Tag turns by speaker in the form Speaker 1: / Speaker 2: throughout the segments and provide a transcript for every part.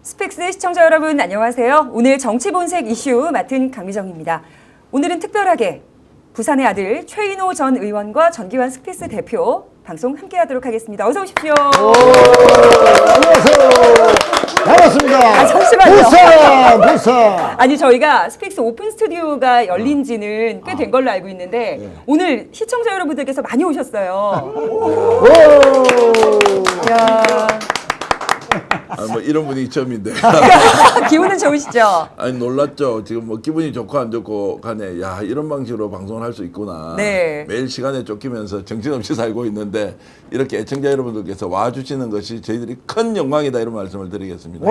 Speaker 1: 스픽스 시청자 여러분 안녕하세요. 오늘 정치본색 이슈 맡은 강미정입니다. 오늘은 특별하게 부산의 아들 최인호 전 의원과 전기환 스픽스 대표 방송 함께하도록 하겠습니다. 어서 오십시오.
Speaker 2: 안녕하세요. 반갑습니다.
Speaker 1: 잠시만요.
Speaker 2: 부산.
Speaker 1: 아니 저희가 스픽스 오픈 스튜디오가 열린 지는 꽤 된 걸로 알고 있는데 오늘 시청자 여러분들께서 많이 오셨어요. 이야,
Speaker 3: 뭐 이런 분위기 처음인데.
Speaker 1: 기분은 좋으시죠?
Speaker 3: 아니 놀랐죠. 지금 뭐 기분이 좋고 안 좋고 간에 야 이런 방식으로 방송을 할 수 있구나.
Speaker 1: 네.
Speaker 3: 매일 시간에 쫓기면서 정신없이 살고 있는데 이렇게 애청자 여러분들께서 와주시는 것이 저희들이 큰 영광이다 이런 말씀을 드리겠습니다.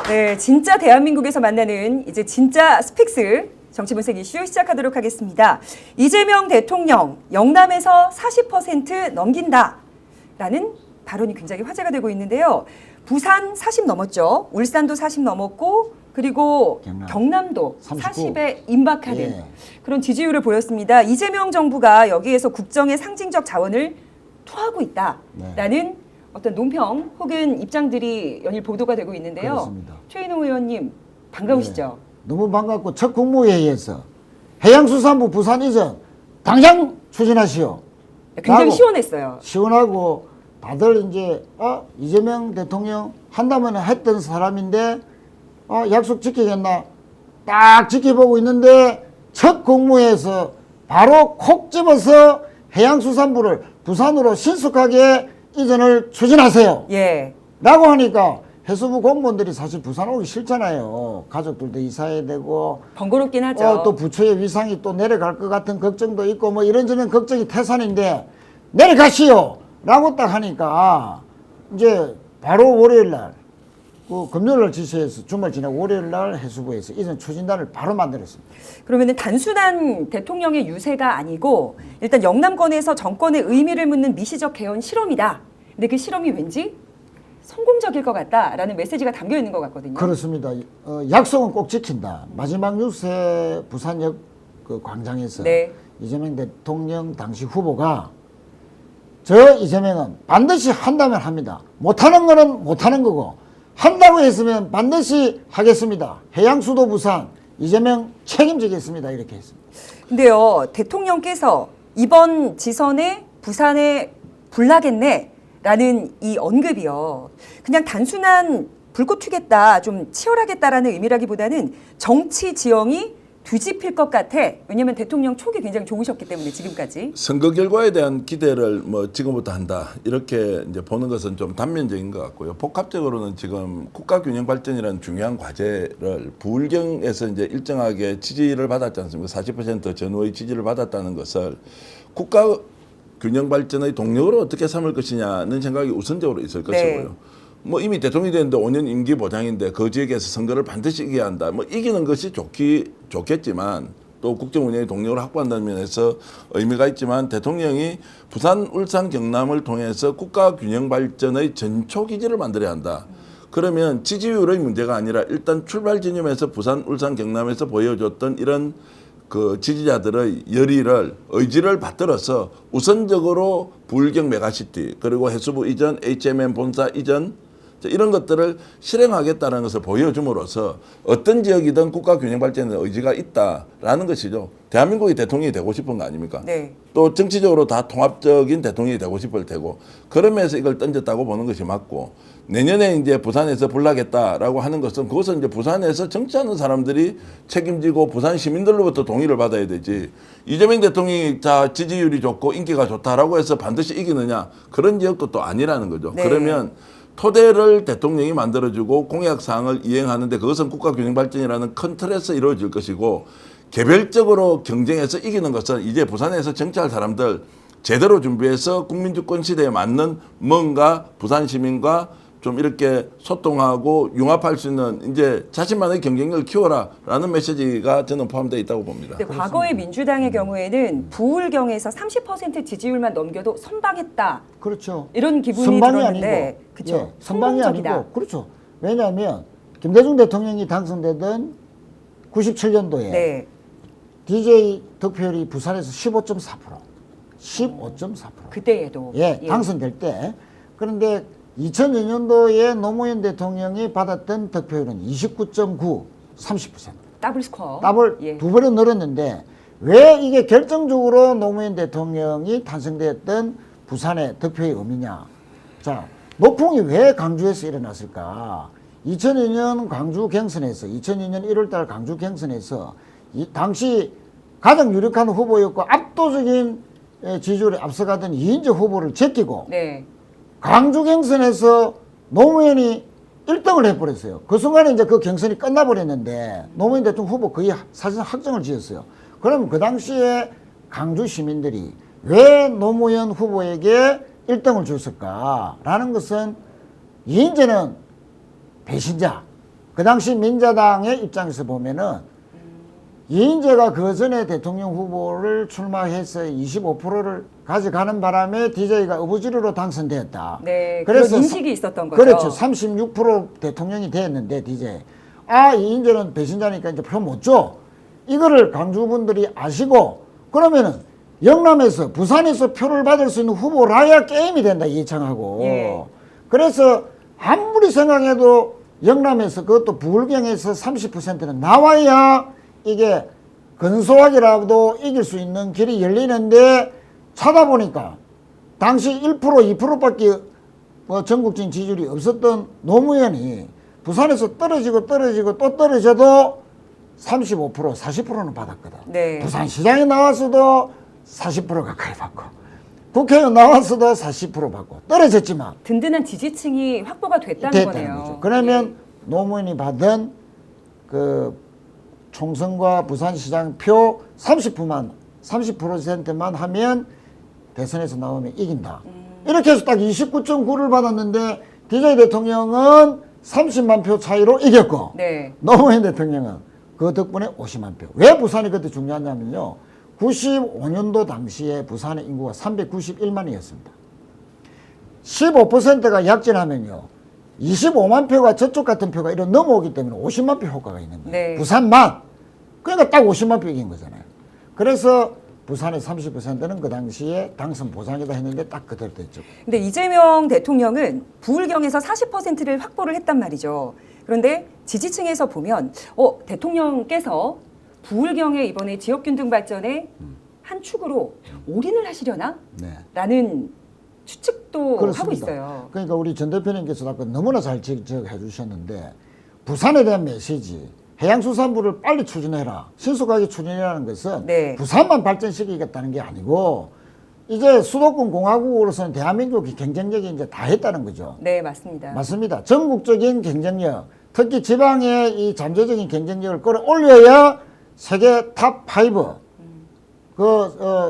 Speaker 1: 네, 진짜 대한민국에서 만나는 이제 진짜 스픽스 정치분석 이슈 시작하도록 하겠습니다. 이재명 대통령 영남에서 40% 넘긴다라는 발언이 굉장히 화제가 되고 있는데요. 부산 40 넘었죠. 울산도 40 넘었고 그리고 경남도
Speaker 2: 39.
Speaker 1: 40에 임박하는 그런 지지율을 보였습니다. 이재명 정부가 여기에서 국정의 상징적 자원을 토하고 있다라는 어떤 논평 혹은 입장들이 연일 보도가 되고 있는데요.
Speaker 2: 그렇습니다.
Speaker 1: 최인호 의원님 반가우시죠?
Speaker 2: 너무 반갑고 첫 국무회의에서 해양수산부 부산 이전 당장 추진하시오.
Speaker 1: 굉장히
Speaker 2: 라고
Speaker 1: 시원했어요.
Speaker 2: 시원하고 다들 이제 이재명 대통령 한다면 했던 사람인데 약속 지키겠나 딱 지켜보고 있는데 첫 국무회에서 바로 콕 집어서 해양수산부를 부산으로 신속하게 이전을 추진하세요.
Speaker 1: 예.
Speaker 2: 라고 하니까 해수부 공무원들이 사실 부산 오기 싫잖아요. 가족들도 이사해야 되고
Speaker 1: 번거롭긴 하죠.
Speaker 2: 또 부처의 위상이 또 내려갈 것 같은 걱정도 있고 뭐 이런저런 걱정이 태산인데 내려가시오 라고 딱 하니까 이제 바로 월요일날 금요일날 지시해서 주말 지나고 월요일날 해수부에서 이전 추진단을 바로 만들었습니다.
Speaker 1: 그러면은 단순한 대통령의 유세가 아니고 일단 영남권에서 정권의 의미를 묻는 미시적 개헌 실험이다. 근데 그 실험이 왠지 성공적일 것 같다라는 메시지가 담겨 있는 것 같거든요.
Speaker 2: 그렇습니다. 약속은 꼭 지킨다. 마지막 유세 부산역 그 광장에서 이재명 대통령 당시 후보가 저 이재명은 반드시 한다면 합니다. 못하는 거는 못하는 거고 한다고 했으면 반드시 하겠습니다. 해양수도 부산 이재명 책임지겠습니다. 이렇게 했습니다.
Speaker 1: 근데요, 대통령께서 이번 지선에 부산에 불나겠네 라는 이 언급이요. 그냥 단순한 불꽃 튀겠다, 좀 치열하겠다라는 의미라기보다는 정치 지형이 뒤집힐 것 같아. 왜냐하면 대통령 촉이 굉장히 좋으셨기 때문에 지금까지.
Speaker 3: 선거 결과에 대한 기대를 뭐 지금부터 한다 이렇게 이제 보는 것은 좀 단면적인 것 같고요. 복합적으로는 지금 국가균형 발전이라는 중요한 과제를 부울경에서 이제 일정하게 지지를 받았지 않습니까? 40% 전후의 지지를 받았다는 것을 국가균형 발전의 동력으로 어떻게 삼을 것이냐는 생각이 우선적으로 있을 것이고요. 뭐 이미 대통령이 됐는데 5년 임기 보장인데 그 지역에서 선거를 반드시 이겨야 한다. 뭐 이기는 것이 좋겠지만 또 국정 운영의 동력을 확보한다는 면에서 의미가 있지만 대통령이 부산, 울산, 경남을 통해서 국가 균형 발전의 전초 기지를 만들어야 한다. 그러면 지지율의 문제가 아니라 일단 출발 지점에서 부산, 울산, 경남에서 보여줬던 이런 그 지지자들의 열의를 의지를 받들어서 우선적으로 부울경 메가시티 그리고 해수부 이전, HMM 본사 이전 이런 것들을 실행하겠다는 것을 보여줌으로써 어떤 지역이든 국가균형 발전에 의지가 있다라는 것이죠. 대한민국이 대통령이 되고 싶은 거 아닙니까? 또 정치적으로 다 통합적인 대통령이 되고 싶을 테고 그런 면에서 이걸 던졌다고 보는 것이 맞고 내년에 이제 부산에서 불나겠다라고 하는 것은 그것은 이제 부산에서 정치하는 사람들이 책임지고 부산 시민들로부터 동의를 받아야 되지 이재명 대통령이 지지율이 좋고 인기가 좋다라고 해서 반드시 이기느냐 그런 지역도 또 아니라는 거죠. 그러면 토대를 대통령이 만들어주고 공약사항을 이행하는데 그것은 국가균형발전이라는 큰 틀에서 이루어질 것이고 개별적으로 경쟁해서 이기는 것은 이제 부산에서 정치할 사람들 제대로 준비해서 국민주권 시대에 맞는 뭔가 부산 시민과 좀 이렇게 소통하고 융합할 수 있는 이제 자신만의 경쟁력을 키워라라는 메시지가 저는 포함되어 있다고 봅니다.
Speaker 1: 과거의 민주당의 경우에는 부울경에서 30% 지지율만 넘겨도 선방했다.
Speaker 2: 그렇죠.
Speaker 1: 이런 기분이
Speaker 2: 선방이
Speaker 1: 들었는데,
Speaker 2: 아니고,
Speaker 1: 그렇죠.
Speaker 2: 선방이 아니고, 그렇죠. 왜냐하면 김대중 대통령이 당선되던 97년도에 DJ 득표율이 부산에서 15.4%, 15.4%.
Speaker 1: 그때에도
Speaker 2: 당선될 때. 그런데 2002년도에 노무현 대통령이 받았던 득표율은 29.9, 30%.
Speaker 1: 더블 스코어.
Speaker 2: 더블
Speaker 1: 예.
Speaker 2: 두 번은 늘었는데 왜 이게 결정적으로 노무현 대통령이 탄생되었던 부산의 득표의 의미냐. 자, 노풍이 왜 광주에서 일어났을까? 2002년 광주 경선에서 2002년 1월달 광주 경선에서 당시 가장 유력한 후보였고 압도적인 지지율에 앞서가던 이인재 후보를 제끼고
Speaker 1: 네.
Speaker 2: 광주 경선에서 노무현이 1등을 해버렸어요. 그 순간에 이제 그 경선이 끝나버렸는데 노무현 대통령 후보 거의 사실 확정을 지었어요. 그럼 그 당시에 광주 시민들이 왜 노무현 후보에게 1등을 줬을까라는 것은 이인재는 배신자. 그 당시 민자당의 입장에서 보면은 이인재가 그 전에 대통령 후보를 출마해서 25%를 가져가는 바람에 DJ가 어부지리로 당선되었다.
Speaker 1: 네. 그런 인식이 있었던 거죠.
Speaker 2: 그렇죠. 36% 대통령이 됐는데 DJ. 아, 이인재는 배신자니까 이제 표 못 줘. 이거를 광주분들이 아시고 그러면은 영남에서 부산에서 표를 받을 수 있는 후보라야 게임이 된다 이창하고.
Speaker 1: 예.
Speaker 2: 그래서 아무리 생각해도 영남에서 그것도 부울경에서 30%는 나와야 이게 근소하게라도 이길 수 있는 길이 열리는데 찾아보니까 당시 1% 2%밖에 뭐 전국적인 지지율이 없었던 노무현이 부산에서 떨어지고 또 떨어져도 35% 40%는 받았거든.
Speaker 1: 네.
Speaker 2: 부산시장에 나왔어도 40% 가까이 받고 국회의원 나왔어도 40% 받고 떨어졌지만
Speaker 1: 든든한 지지층이 확보가 됐다는 거네요.
Speaker 2: 거죠. 그러면 노무현이 받은 그 총선과 부산시장 표 30%만 하면 대선에서 나오면 이긴다. 이렇게 해서 딱 29.9를 받았는데 DJ 대통령은 30만 표 차이로 이겼고
Speaker 1: 네.
Speaker 2: 노무현 대통령은 그 덕분에 50만 표. 왜 부산이 그때 중요하냐면요. 95년도 당시에 부산의 인구가 391만이었습니다. 15%가 약진하면요. 25만 표가 저쪽 같은 표가 이런 넘어오기 때문에 50만 표 효과가 있는 거예요.
Speaker 1: 네.
Speaker 2: 부산만. 그러니까 딱 50만 표 이긴 거잖아요. 그래서 부산의 30%는 그 당시에 당선 보장이다 했는데 딱 그대로 됐죠.
Speaker 1: 근데 이재명 대통령은 부울경에서 40%를 확보를 했단 말이죠. 그런데 지지층에서 보면 대통령께서 부울경의 이번에 지역균등 발전의 한 축으로 올인을 하시려나?
Speaker 2: 네.
Speaker 1: 라는 추측도
Speaker 2: 그렇습니다.
Speaker 1: 하고 있어요.
Speaker 2: 그러니까 우리 전 대표님께서 아까 너무나 잘 지적해 주셨는데 부산에 대한 메시지 해양수산부를 빨리 추진해라. 신속하게 추진해라는 것은
Speaker 1: 네.
Speaker 2: 부산만 발전시키겠다는 게 아니고 이제 수도권 공화국으로서는 대한민국이 경쟁력이 이제 다 했다는 거죠.
Speaker 1: 네, 맞습니다.
Speaker 2: 맞습니다. 전국적인 경쟁력, 특히 지방의 이 잠재적인 경쟁력을 끌어올려야 세계 탑5,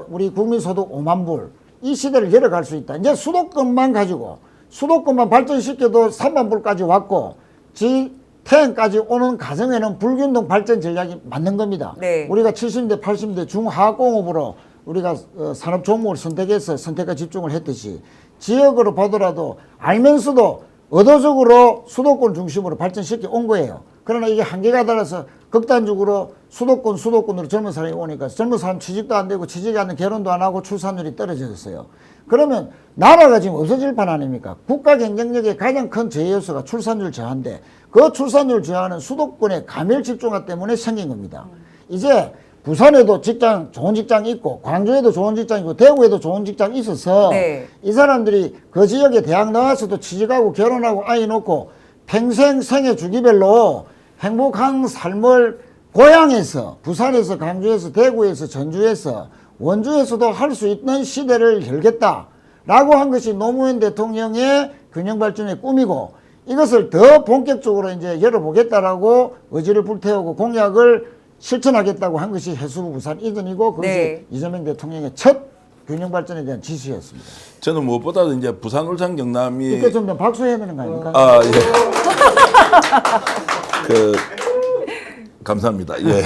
Speaker 2: 우리 국민소득 5만 불, 이 시대를 열어갈 수 있다. 이제 수도권만 가지고, 수도권만 발전시켜도 3만 불까지 왔고, G10까지 오는 가정에는 불균등 발전 전략이 맞는 겁니다.
Speaker 1: 네.
Speaker 2: 우리가 70대, 80대 중하공업으로 우리가 산업 종목을 선택해서 선택과 집중을 했듯이 지역으로 보더라도 알면서도 의도적으로 수도권 중심으로 발전시켜 온 거예요. 그러나 이게 한계가 달라서 극단적으로 수도권으로 젊은 사람이 오니까 젊은 사람 취직도 안 되고 취직이 안 되고 결혼도 안 하고 출산율이 떨어졌어요. 그러면 나라가 지금 없어질 판 아닙니까? 국가 경쟁력의 가장 큰 제해 요소가 출산율 저하인데 그 출산율 저하는 수도권의 가밀 집중화 때문에 생긴 겁니다. 이제 부산에도 좋은 직장 있고 광주에도 좋은 직장 있고 대구에도 좋은 직장 있어서
Speaker 1: 네.
Speaker 2: 이 사람들이 그 지역에 대학 나와서도 취직하고 결혼하고 아이 놓고 평생 생애 주기별로 행복한 삶을 고향에서 부산에서 광주에서 대구에서 전주에서 원주에서도 할 수 있는 시대를 열겠다라고 한 것이 노무현 대통령의 균형발전의 꿈이고 이것을 더 본격적으로 이제 열어보겠다라고 의지를 불태우고 공약을 실천하겠다고 한 것이 해수부 부산 이전이고 그것이
Speaker 1: 네.
Speaker 2: 이재명 대통령의 첫 균형발전에 대한 지시였습니다.
Speaker 3: 저는 무엇보다도 이제 부산, 울산, 경남이
Speaker 2: 이렇게 좀 더 박수해야 되는 거 아닙니까?
Speaker 3: 아, 예. 감사합니다. 예.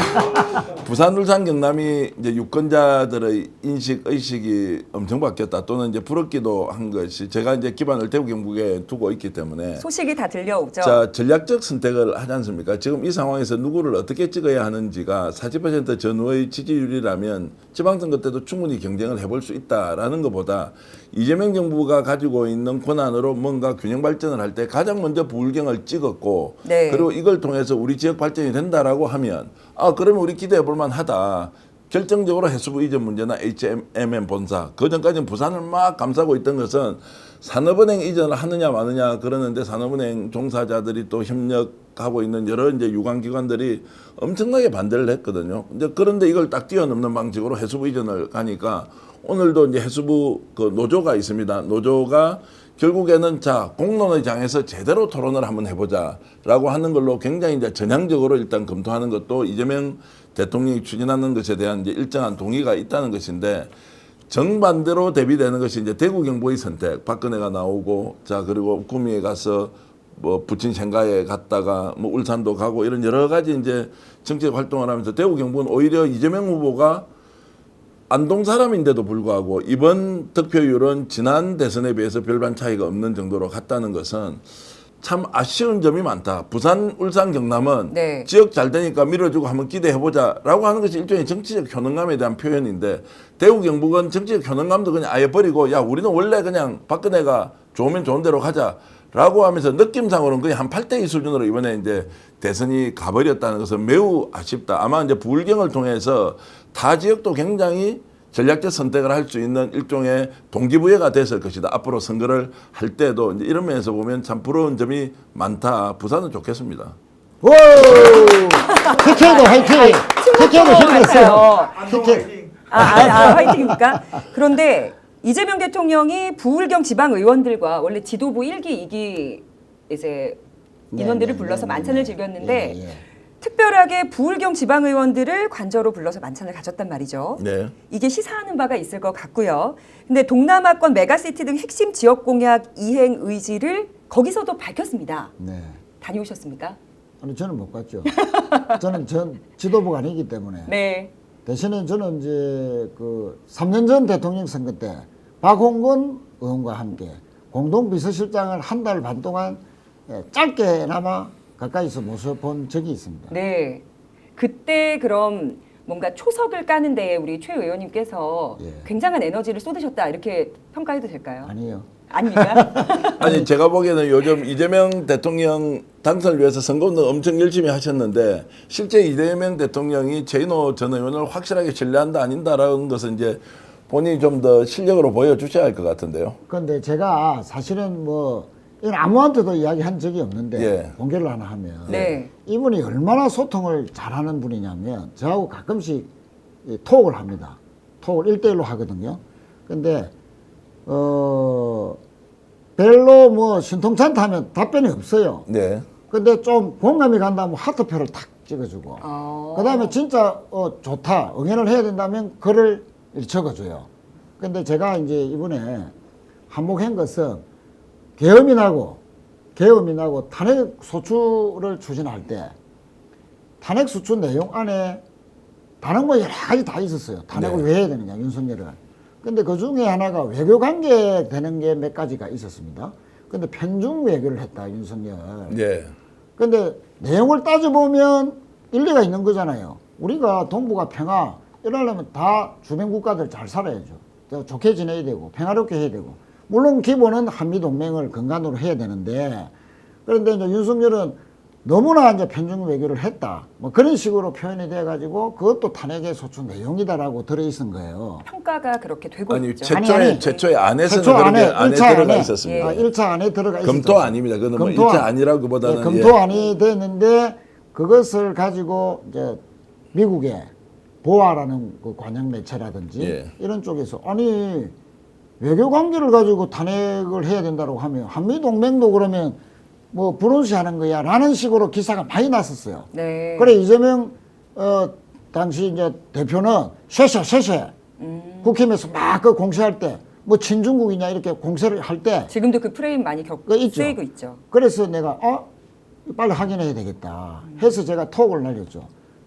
Speaker 3: 부산, 울산, 경남이 이제 유권자들의 인식, 의식이 엄청 바뀌었다. 또는 이제 부럽기도 한 것이 제가 이제 기반을 대구 경북에 두고 있기 때문에
Speaker 1: 소식이 다 들려오죠.
Speaker 3: 자, 전략적 선택을 하지 않습니까? 지금 이 상황에서 누구를 어떻게 찍어야 하는지가 40% 전후의 지지율이라면 지방선거 때도 충분히 경쟁을 해볼 수 있다라는 것보다 이재명 정부가 가지고 있는 권한으로 뭔가 균형 발전을 할 때 가장 먼저 부울경을 찍었고
Speaker 1: 네.
Speaker 3: 그리고 이걸 통해서 우리 지역 발전이 된다라고 하면 그러면 우리 기대해 볼 만하다. 결정적으로 해수부 이전 문제나 HMM 본사 그 전까지는 부산을 막 감싸고 있던 것은 산업은행 이전을 하느냐 마느냐 그러는데 산업은행 종사자들이 또 협력하고 있는 여러 이제 유관기관들이 엄청나게 반대를 했거든요. 이제 그런데 이걸 딱 뛰어넘는 방식으로 해수부 이전을 가니까 오늘도 이제 해수부 그 노조가 있습니다. 노조가 결국에는 자 공론의 장에서 제대로 토론을 한번 해보자라고 하는 걸로 굉장히 이제 전향적으로 일단 검토하는 것도 이재명 대통령이 추진하는 것에 대한 이제 일정한 동의가 있다는 것인데 정반대로 대비되는 것이 이제 대구 경북의 선택. 박근혜가 나오고 자 그리고 구미에 가서 뭐 부친 생가에 갔다가 뭐 울산도 가고 이런 여러 가지 이제 정치적 활동을 하면서 대구 경북은 오히려 이재명 후보가 안동 사람인데도 불구하고 이번 득표율은 지난 대선에 비해서 별반 차이가 없는 정도로 갔다는 것은 참 아쉬운 점이 많다. 부산, 울산, 경남은
Speaker 1: 네.
Speaker 3: 지역 잘 되니까 밀어주고 한번 기대해보자라고 하는 것이 일종의 정치적 효능감에 대한 표현인데 대구, 경북은 정치적 효능감도 그냥 아예 버리고 야 우리는 원래 그냥 박근혜가 좋으면 좋은 대로 가자라고 하면서 느낌상으로는 그냥 한 8대2 수준으로 이번에 이제 대선이 가버렸다는 것은 매우 아쉽다. 아마 이제 부울경을 통해서 타 지역도 굉장히 전략적 선택을 할 수 있는 일종의 동기부여가 됐을 것이다. 앞으로 선거를 할 때도 이제 이런 면에서 보면 참 부러운 점이 많다. 부산은 좋겠습니다.
Speaker 2: 오! TK도 화이팅! TK도 힘냈어요. TK.
Speaker 1: 화이팅입니까? 그런데 이재명 대통령이 부울경 지방 의원들과 원래 지도부 1기, 2기 이제 인원들을 불러서 만찬을 즐겼는데 특별하게 부울경 지방 의원들을 관저로 불러서 만찬을 가졌단 말이죠.
Speaker 3: 네.
Speaker 1: 이게 시사하는 바가 있을 것 같고요. 근데 동남아권 메가시티 등 핵심 지역 공약 이행 의지를 거기서도 밝혔습니다.
Speaker 2: 네.
Speaker 1: 다녀오셨습니까?
Speaker 2: 아니 저는 못 갔죠. 저는 전 지도부가 아니기 때문에.
Speaker 1: 네.
Speaker 2: 대신에 저는 이제 그 3년 전 대통령 선거 때 박홍근 의원과 함께 공동 비서실장을 한 달 반 동안 짧게나마 가까이서 모셔본 적이 있습니다.
Speaker 1: 네. 그때 그럼 뭔가 초석을 까는 데에 우리 최 의원님께서 굉장한 에너지를 쏟으셨다 이렇게 평가해도 될까요?
Speaker 2: 아니요.
Speaker 1: 아닙니까?
Speaker 3: 아니 제가 보기에는 요즘 이재명 대통령 당선을 위해서 선거운동 엄청 열심히 하셨는데 실제 이재명 대통령이 최인호 전 의원을 확실하게 신뢰한다 아닌다라는 것은 이제 본인이 좀 더 실력으로 보여주셔야 할 것 같은데요.
Speaker 2: 그런데 제가 사실은 뭐 이건 아무한테도 이야기한 적이 없는데 공개를 하나 하면 이분이 얼마나 소통을 잘하는 분이냐면 저하고 가끔씩 톡을 합니다. 톡을 1대1로 하거든요. 근데 별로 뭐 신통찮다 하면 답변이 없어요.
Speaker 3: 네.
Speaker 2: 근데 좀 공감이 간다면 하트표를 탁 찍어주고 그다음에 진짜 좋다 응연을 해야 된다면 글을 적어줘요. 근데 제가 이제 이번에 한몫한 것은 계엄이 나고 탄핵 소추를 추진할 때 탄핵 소추 내용 안에 다른 거 여러 가지 다 있었어요. 탄핵을 왜 해야 되느냐 윤석열을. 근데 그 중에 하나가 외교 관계 되는 게 몇 가지가 있었습니다. 근데 편중 외교를 했다 윤석열.
Speaker 3: 네.
Speaker 2: 근데 내용을 따져보면 일리가 있는 거잖아요. 우리가 동북아 평화 이러려면 다 주변 국가들 잘 살아야죠. 좋게 지내야 되고 평화롭게 해야 되고 물론 기본은 한미동맹을 근간으로 해야 되는데 그런데 이제 윤석열은 너무나 이제 편중 외교를 했다. 뭐 그런 식으로 표현이 돼가지고 그것도 탄핵의 소추 내용이다라고 들어있은 거예요.
Speaker 1: 평가가 그렇게 되고
Speaker 3: 아니,
Speaker 1: 있죠.
Speaker 3: 최초에 안에서는
Speaker 2: 최초
Speaker 3: 그런 게
Speaker 2: 안에,
Speaker 3: 안에
Speaker 2: 1차
Speaker 3: 들어가
Speaker 2: 안에,
Speaker 3: 있었습니다.
Speaker 2: 1차 안에 들어가 있었죠.
Speaker 3: 검토 아닙니다. 그거는 뭐 1차 아니라기보다는
Speaker 2: 검토안이 됐는데 그것을 가지고 이제 미국의 보아라는 그 관영 매체라든지 이런 쪽에서 아니 외교 관계를 가지고 탄핵을 해야 된다고 하면 한미 동맹도 그러면 뭐 불운시하는 거야 라는 식으로 기사가 많이 났었어요.
Speaker 1: 네.
Speaker 2: 그래 이재명 당시 이제 대표는 쉐쉐 국힘에서 막 그 공세할 때 뭐 친중국이냐 이렇게 공세를 할 때
Speaker 1: 지금도 그 프레임 많이 쓰이고 있죠.
Speaker 2: 그래서 내가 빨리 확인해야 되겠다 해서 제가 톡을 날렸죠.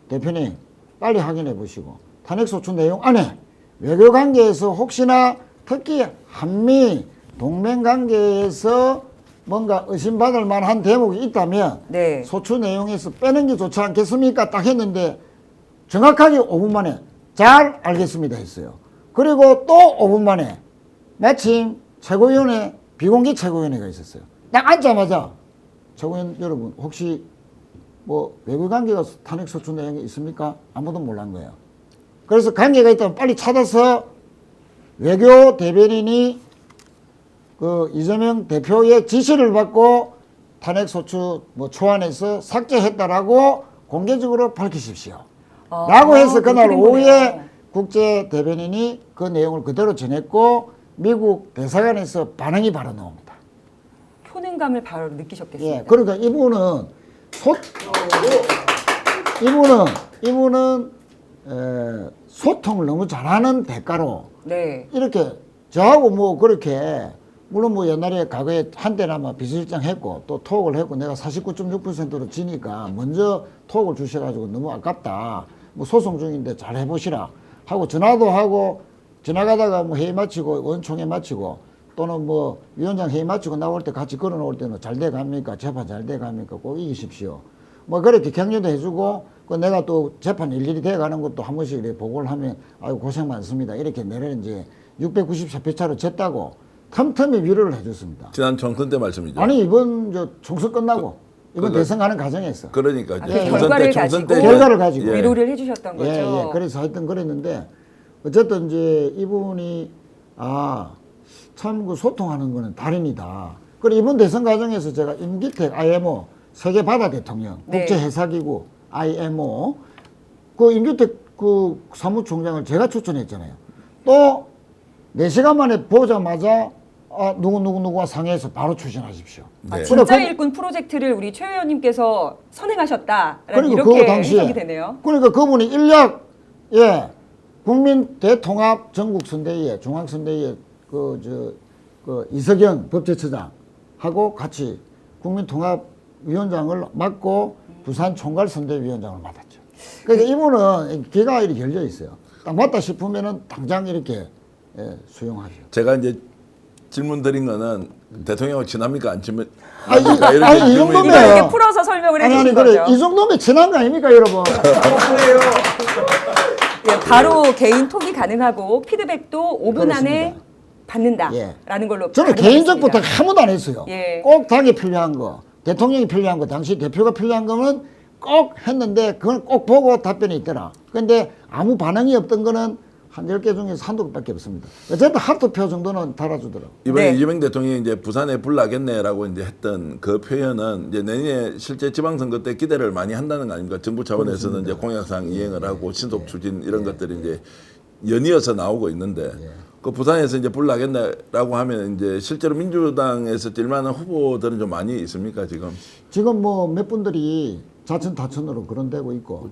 Speaker 2: 대표님 빨리 확인해 보시고 탄핵소추 내용 안에 외교관계에서 혹시나 특히 한미 동맹관계에서 뭔가 의심받을 만한 대목이 있다면
Speaker 1: 네.
Speaker 2: 소추 내용에서 빼는 게 좋지 않겠습니까? 딱 했는데 정확하게 5분 만에 잘 알겠습니다 했어요. 그리고 또 5분 만에 마침 최고위원회 비공개 최고위원회가 있었어요. 딱 앉자마자 최고위원 여러분 혹시 뭐 외교관계가 탄핵소추 내용이 있습니까? 아무도 몰란 거예요. 그래서 관계가 있다면 빨리 찾아서 외교 대변인이 그 이재명 대표의 지시를 받고 탄핵소추 뭐 초안에서 삭제했다라고 공개적으로 밝히십시오. 라고 해서 그날
Speaker 1: 그렇게 된
Speaker 2: 오후에
Speaker 1: 거네요.
Speaker 2: 국제 대변인이 그 내용을 그대로 전했고 미국 대사관에서 반응이 바로 나옵니다.
Speaker 1: 효능감을 바로 느끼셨겠습니다.
Speaker 2: 예, 그러니까 이분은 소통을 너무 잘하는 대가로
Speaker 1: 네.
Speaker 2: 이렇게 저하고 뭐 그렇게 물론 뭐 옛날에 과거에 한때나마 비서실장 했고 또 토익을 했고 내가 49.6%로 지니까 먼저 토익을 주셔가지고 너무 아깝다. 뭐 소송 중인데 잘 해보시라 하고 전화도 하고 지나가다가 뭐 회의 마치고 원총회 마치고 또는 뭐 위원장 회의 마치고 나올 때 같이 걸어 놓을 때는 잘 돼 갑니까? 재판 잘 돼 갑니까? 꼭 이기십시오. 뭐 그렇게 격려도 해주고 그 내가 또 재판 일일이 돼 가는 것도 한 번씩 이렇게 보고를 하면 아유 고생 많습니다. 이렇게 내려는 이제 694표 차로 졌다고 틈틈이 위로를 해줬습니다.
Speaker 3: 지난 총선 때 말씀이죠.
Speaker 2: 아니 이번 저 총선 끝나고 이번
Speaker 3: 그거-
Speaker 2: 대선 가는 과정에서
Speaker 3: 그러니까
Speaker 1: 그
Speaker 3: 이제
Speaker 1: 결과를
Speaker 3: 총선
Speaker 1: 가지고
Speaker 2: 결과를 가지고.
Speaker 3: 예.
Speaker 1: 위로를 해주셨던 거죠.
Speaker 2: 예. 그래서 하여튼 그랬는데 어쨌든 이제 이분이 참 그 소통하는 거는 달인이다. 그리고 이번 대선 과정에서 제가 임기택 IMO 세계 바다 대통령
Speaker 1: 네.
Speaker 2: 국제해사기구 IMO 그 임기택 그 사무총장을 제가 추천했잖아요. 또 4시간 만에 보자마자 누구누구와 상의해서 바로 추진하십시오.
Speaker 1: 아,
Speaker 3: 네.
Speaker 1: 진짜
Speaker 2: 그러니까
Speaker 1: 일꾼 프로젝트를 우리 최 의원님께서 선행하셨다라는
Speaker 2: 그리고
Speaker 1: 이렇게
Speaker 2: 그 당시에
Speaker 1: 해석이 되네요.
Speaker 2: 그러니까 그분이 인력 국민 대통합 전국선대위에 중앙선대위에 그 이석영 법제처장하고 같이 국민통합위원장을 맡고 부산 총괄선대위원장을 맡았죠. 그러니까 이분은 귀가 이렇게 열려 있어요. 딱 맞다 싶으면은 당장 이렇게 수용하죠.
Speaker 3: 제가 이제 질문 드린 거는 대통령하고 친합니까 안 친합니까?
Speaker 2: 이
Speaker 3: 질문이
Speaker 2: 정도면-
Speaker 1: 이걸 이렇게 풀어서 설명을 해주신
Speaker 2: 그래
Speaker 1: 거죠.
Speaker 2: 이 정도면 친한 거 아닙니까 여러분?
Speaker 1: 예, 바로 개인 톡이 가능하고 피드백도 5분 안에
Speaker 2: 그렇습니다.
Speaker 1: 받는다라는 걸로
Speaker 2: 저는
Speaker 1: 가능하겠습니다.
Speaker 2: 개인적 부탁 아무도 안 했어요.
Speaker 1: 예.
Speaker 2: 꼭 당에 필요한 거, 대통령이 필요한 거, 당시 대표가 필요한 거는 꼭 했는데 그걸 꼭 보고 답변이 있더라. 근데 아무 반응이 없던 거는 한 10개 중에서 한두 개밖에 없습니다. 어쨌든 하트표 정도는 달아주더라고.
Speaker 3: 이번에
Speaker 1: 네.
Speaker 3: 이재명 대통령이 이제 부산에 불 나겠네라고 이제 했던 그 표현은 이제 내년에 실제 지방선거 때 기대를 많이 한다는 거 아닙니까? 정부 차원에서는 이제 공약상 이행을 하고 신속 추진 이런 것들이 이제 연이어서 나오고 있는데 그 부산에서 이제 불 나겠네라고 하면 이제 실제로 민주당에서 뛸만한 후보들은 좀 많이 있습니까 지금?
Speaker 2: 지금 뭐 몇 분들이 자천 타천으로 거론되고 있고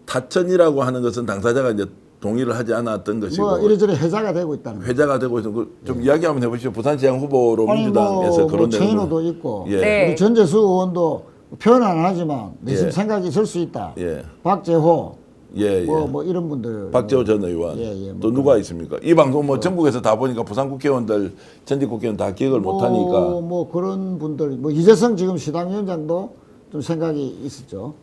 Speaker 3: 타천이라고 하는 것은 당사자가 이제 동의를 하지 않았던 것이고
Speaker 2: 뭐 이래저래 해자가 되고 있다는 거죠.
Speaker 3: 회자가 되고 있는 좀 이야기 한번 해보시죠. 부산시장 후보로 민주당에서
Speaker 2: 뭐
Speaker 3: 거론되는
Speaker 2: 최인호도
Speaker 3: 분.
Speaker 2: 있고
Speaker 3: 예.
Speaker 1: 네.
Speaker 2: 우리 전재수 의원도 표현 안 하지만 내심
Speaker 3: 예.
Speaker 2: 생각이 있을 수 있다.
Speaker 3: 예.
Speaker 2: 박재호
Speaker 3: 예, 예.
Speaker 2: 뭐 이런 분들
Speaker 3: 박재호 전 의원
Speaker 2: 예,
Speaker 3: 또 누가 있습니까? 이 방송 뭐 전국에서 다 보니까 부산 국회의원들 전직 국회의원 다 기억을 못하니까
Speaker 2: 뭐 그런 분들 뭐 이재성 지금 시당위원장도 좀 생각이 있었죠.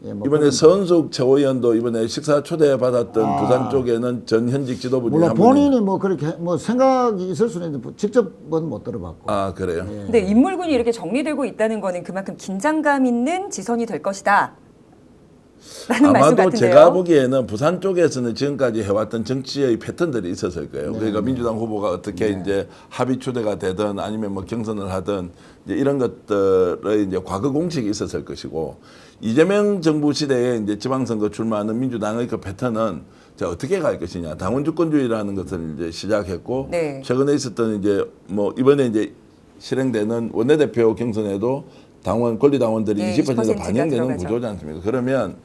Speaker 2: 예, 뭐
Speaker 3: 이번에
Speaker 2: 그런-
Speaker 3: 서은숙 최고위원도 이번에 식사 초대 받았던 부산 쪽에는 전 현직 지도부님
Speaker 2: 물론
Speaker 3: 한 분이
Speaker 2: 본인이 뭐 그렇게 뭐 생각이 있을 수는 있는데 직접은 못 들어봤고.
Speaker 3: 아 그래요?
Speaker 2: 예.
Speaker 1: 근데 인물군이 이렇게 정리되고 있다는 거는 그만큼 긴장감 있는 지선이 될 것이다. 라는 말씀
Speaker 3: 아마도
Speaker 1: 같은데요.
Speaker 3: 제가 보기에는 부산 쪽에서는 지금까지 해왔던 정치의 패턴들이 있었을 거예요.
Speaker 2: 네.
Speaker 3: 그러니까 민주당 후보가 어떻게 이제 합의 추대가 되든 아니면 뭐 경선을 하든 이제 이런 것들의 이제 과거 공식이 있었을 것이고 이재명 정부 시대에 이제 지방선거 출마하는 민주당의 그 패턴은 자 어떻게 갈 것이냐 당원 주권주의라는 것을 이제 시작했고
Speaker 1: 네.
Speaker 3: 최근에 있었던 이제 뭐 이번에 이제 실행되는 원내대표 경선에도 당원 권리당원들이
Speaker 1: 네,
Speaker 3: 20%
Speaker 1: 20% 가
Speaker 3: 반영되는
Speaker 1: 들어가죠.
Speaker 3: 구조지 않습니까? 그러면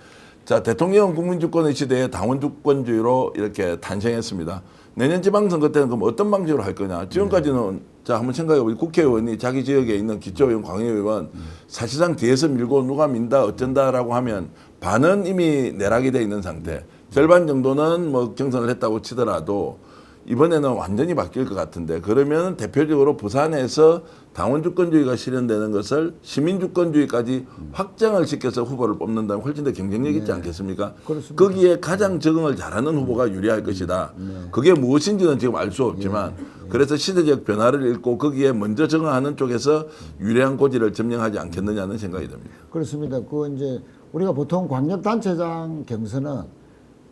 Speaker 3: 자 대통령 국민주권의 시대에 당원주권주의로 이렇게 탄생했습니다. 내년 지방선거 때는 그럼 어떤 방식으로 할 거냐? 지금까지는 자, 한번 생각해보세요. 국회의원이 자기 지역에 있는 기초의원, 광의의원 사실상 뒤에서 밀고 누가 민다 어쩐다라고 하면 반은 이미 내락이 돼 있는 상태. 절반 정도는 뭐 경선을 했다고 치더라도 이번에는 완전히 바뀔 것 같은데, 그러면 대표적으로 부산에서 당원 주권주의가 실현되는 것을 시민 주권주의까지 확장을 시켜서 후보를 뽑는다면 훨씬 더 경쟁력 있지 않겠습니까?
Speaker 2: 그렇습니다.
Speaker 3: 거기에 가장 적응을 잘하는 후보가 유리할 것이다. 그게 무엇인지는 지금 알 수 없지만 그래서 시대적 변화를 읽고 거기에 먼저 적응하는 쪽에서 유리한 고지를 점령하지 않겠느냐는 생각이 듭니다.
Speaker 2: 그렇습니다. 그 이제 우리가 보통 광역단체장 경선은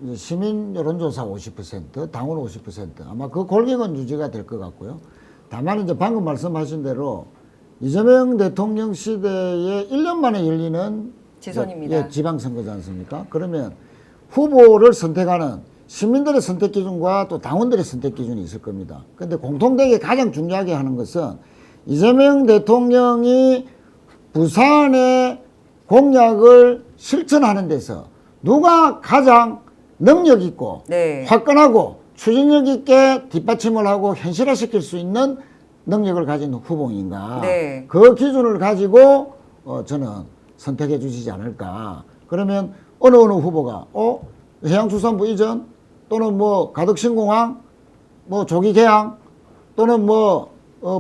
Speaker 2: 이제 시민 여론조사 50%, 당원 50% 아마 그 골격은 유지가 될 것 같고요. 다만 이제 방금 말씀하신 대로 이재명 대통령 시대에 1년 만에 열리는
Speaker 1: 지선입니다.
Speaker 2: 예, 지방선거지 않습니까? 그러면 후보를 선택하는 시민들의 선택 기준과 또 당원들의 선택 기준이 있을 겁니다. 그런데 공통되게 가장 중요하게 하는 것은 이재명 대통령이 부산의 공약을 실천하는 데서 누가 가장 능력 있고
Speaker 1: 네.
Speaker 2: 화끈하고 추진력 있게 뒷받침을 하고 현실화시킬 수 있는 능력을 가진 후보인가.
Speaker 1: 네.
Speaker 2: 그 기준을 가지고 저는 선택해 주시지 않을까. 그러면 어느 후보가 해양수산부 이전 또는 뭐 가덕신공항 뭐 조기개항 또는 뭐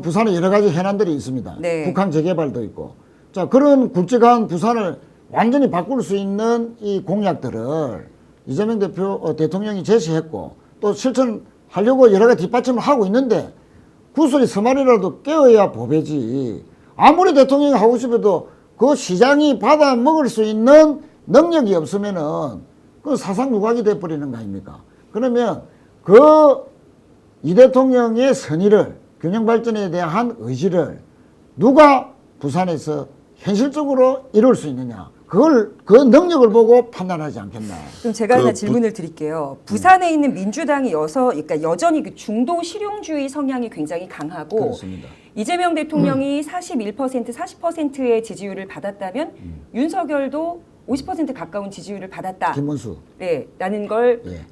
Speaker 2: 부산에 여러 가지 해난들이 있습니다.
Speaker 1: 네.
Speaker 2: 북한 재개발도 있고. 자, 그런 굵직한 부산을 완전히 바꿀 수 있는 이 공약들을 이재명 대통령이 제시했고 또 실천하려고 여러 가지 뒷받침을 하고 있는데 구슬이 서말이라도 깨어야 보배지. 아무리 대통령이 하고 싶어도 그 시장이 받아 먹을 수 있는 능력이 없으면은 그 사상 누각이 돼버리는 거 아닙니까? 그러면 그 이 대통령의 선의를 균형 발전에 대한 의지를 누가 부산에서 현실적으로 이룰 수 있느냐? 그 능력을 보고 판단하지 않겠나.
Speaker 1: 그럼 제가 하나 질문을 드릴게요. 부산에 있는 민주당이 그러니까 여전히 그 중도 실용주의 성향이 굉장히 강하고
Speaker 2: 그렇습니다.
Speaker 1: 이재명 대통령이 41%, 40%의 지지율을 받았다면 윤석열도 50% 가까운 지지율을 받았다.
Speaker 2: 김문수.
Speaker 1: 네, 라는 걸
Speaker 2: 예.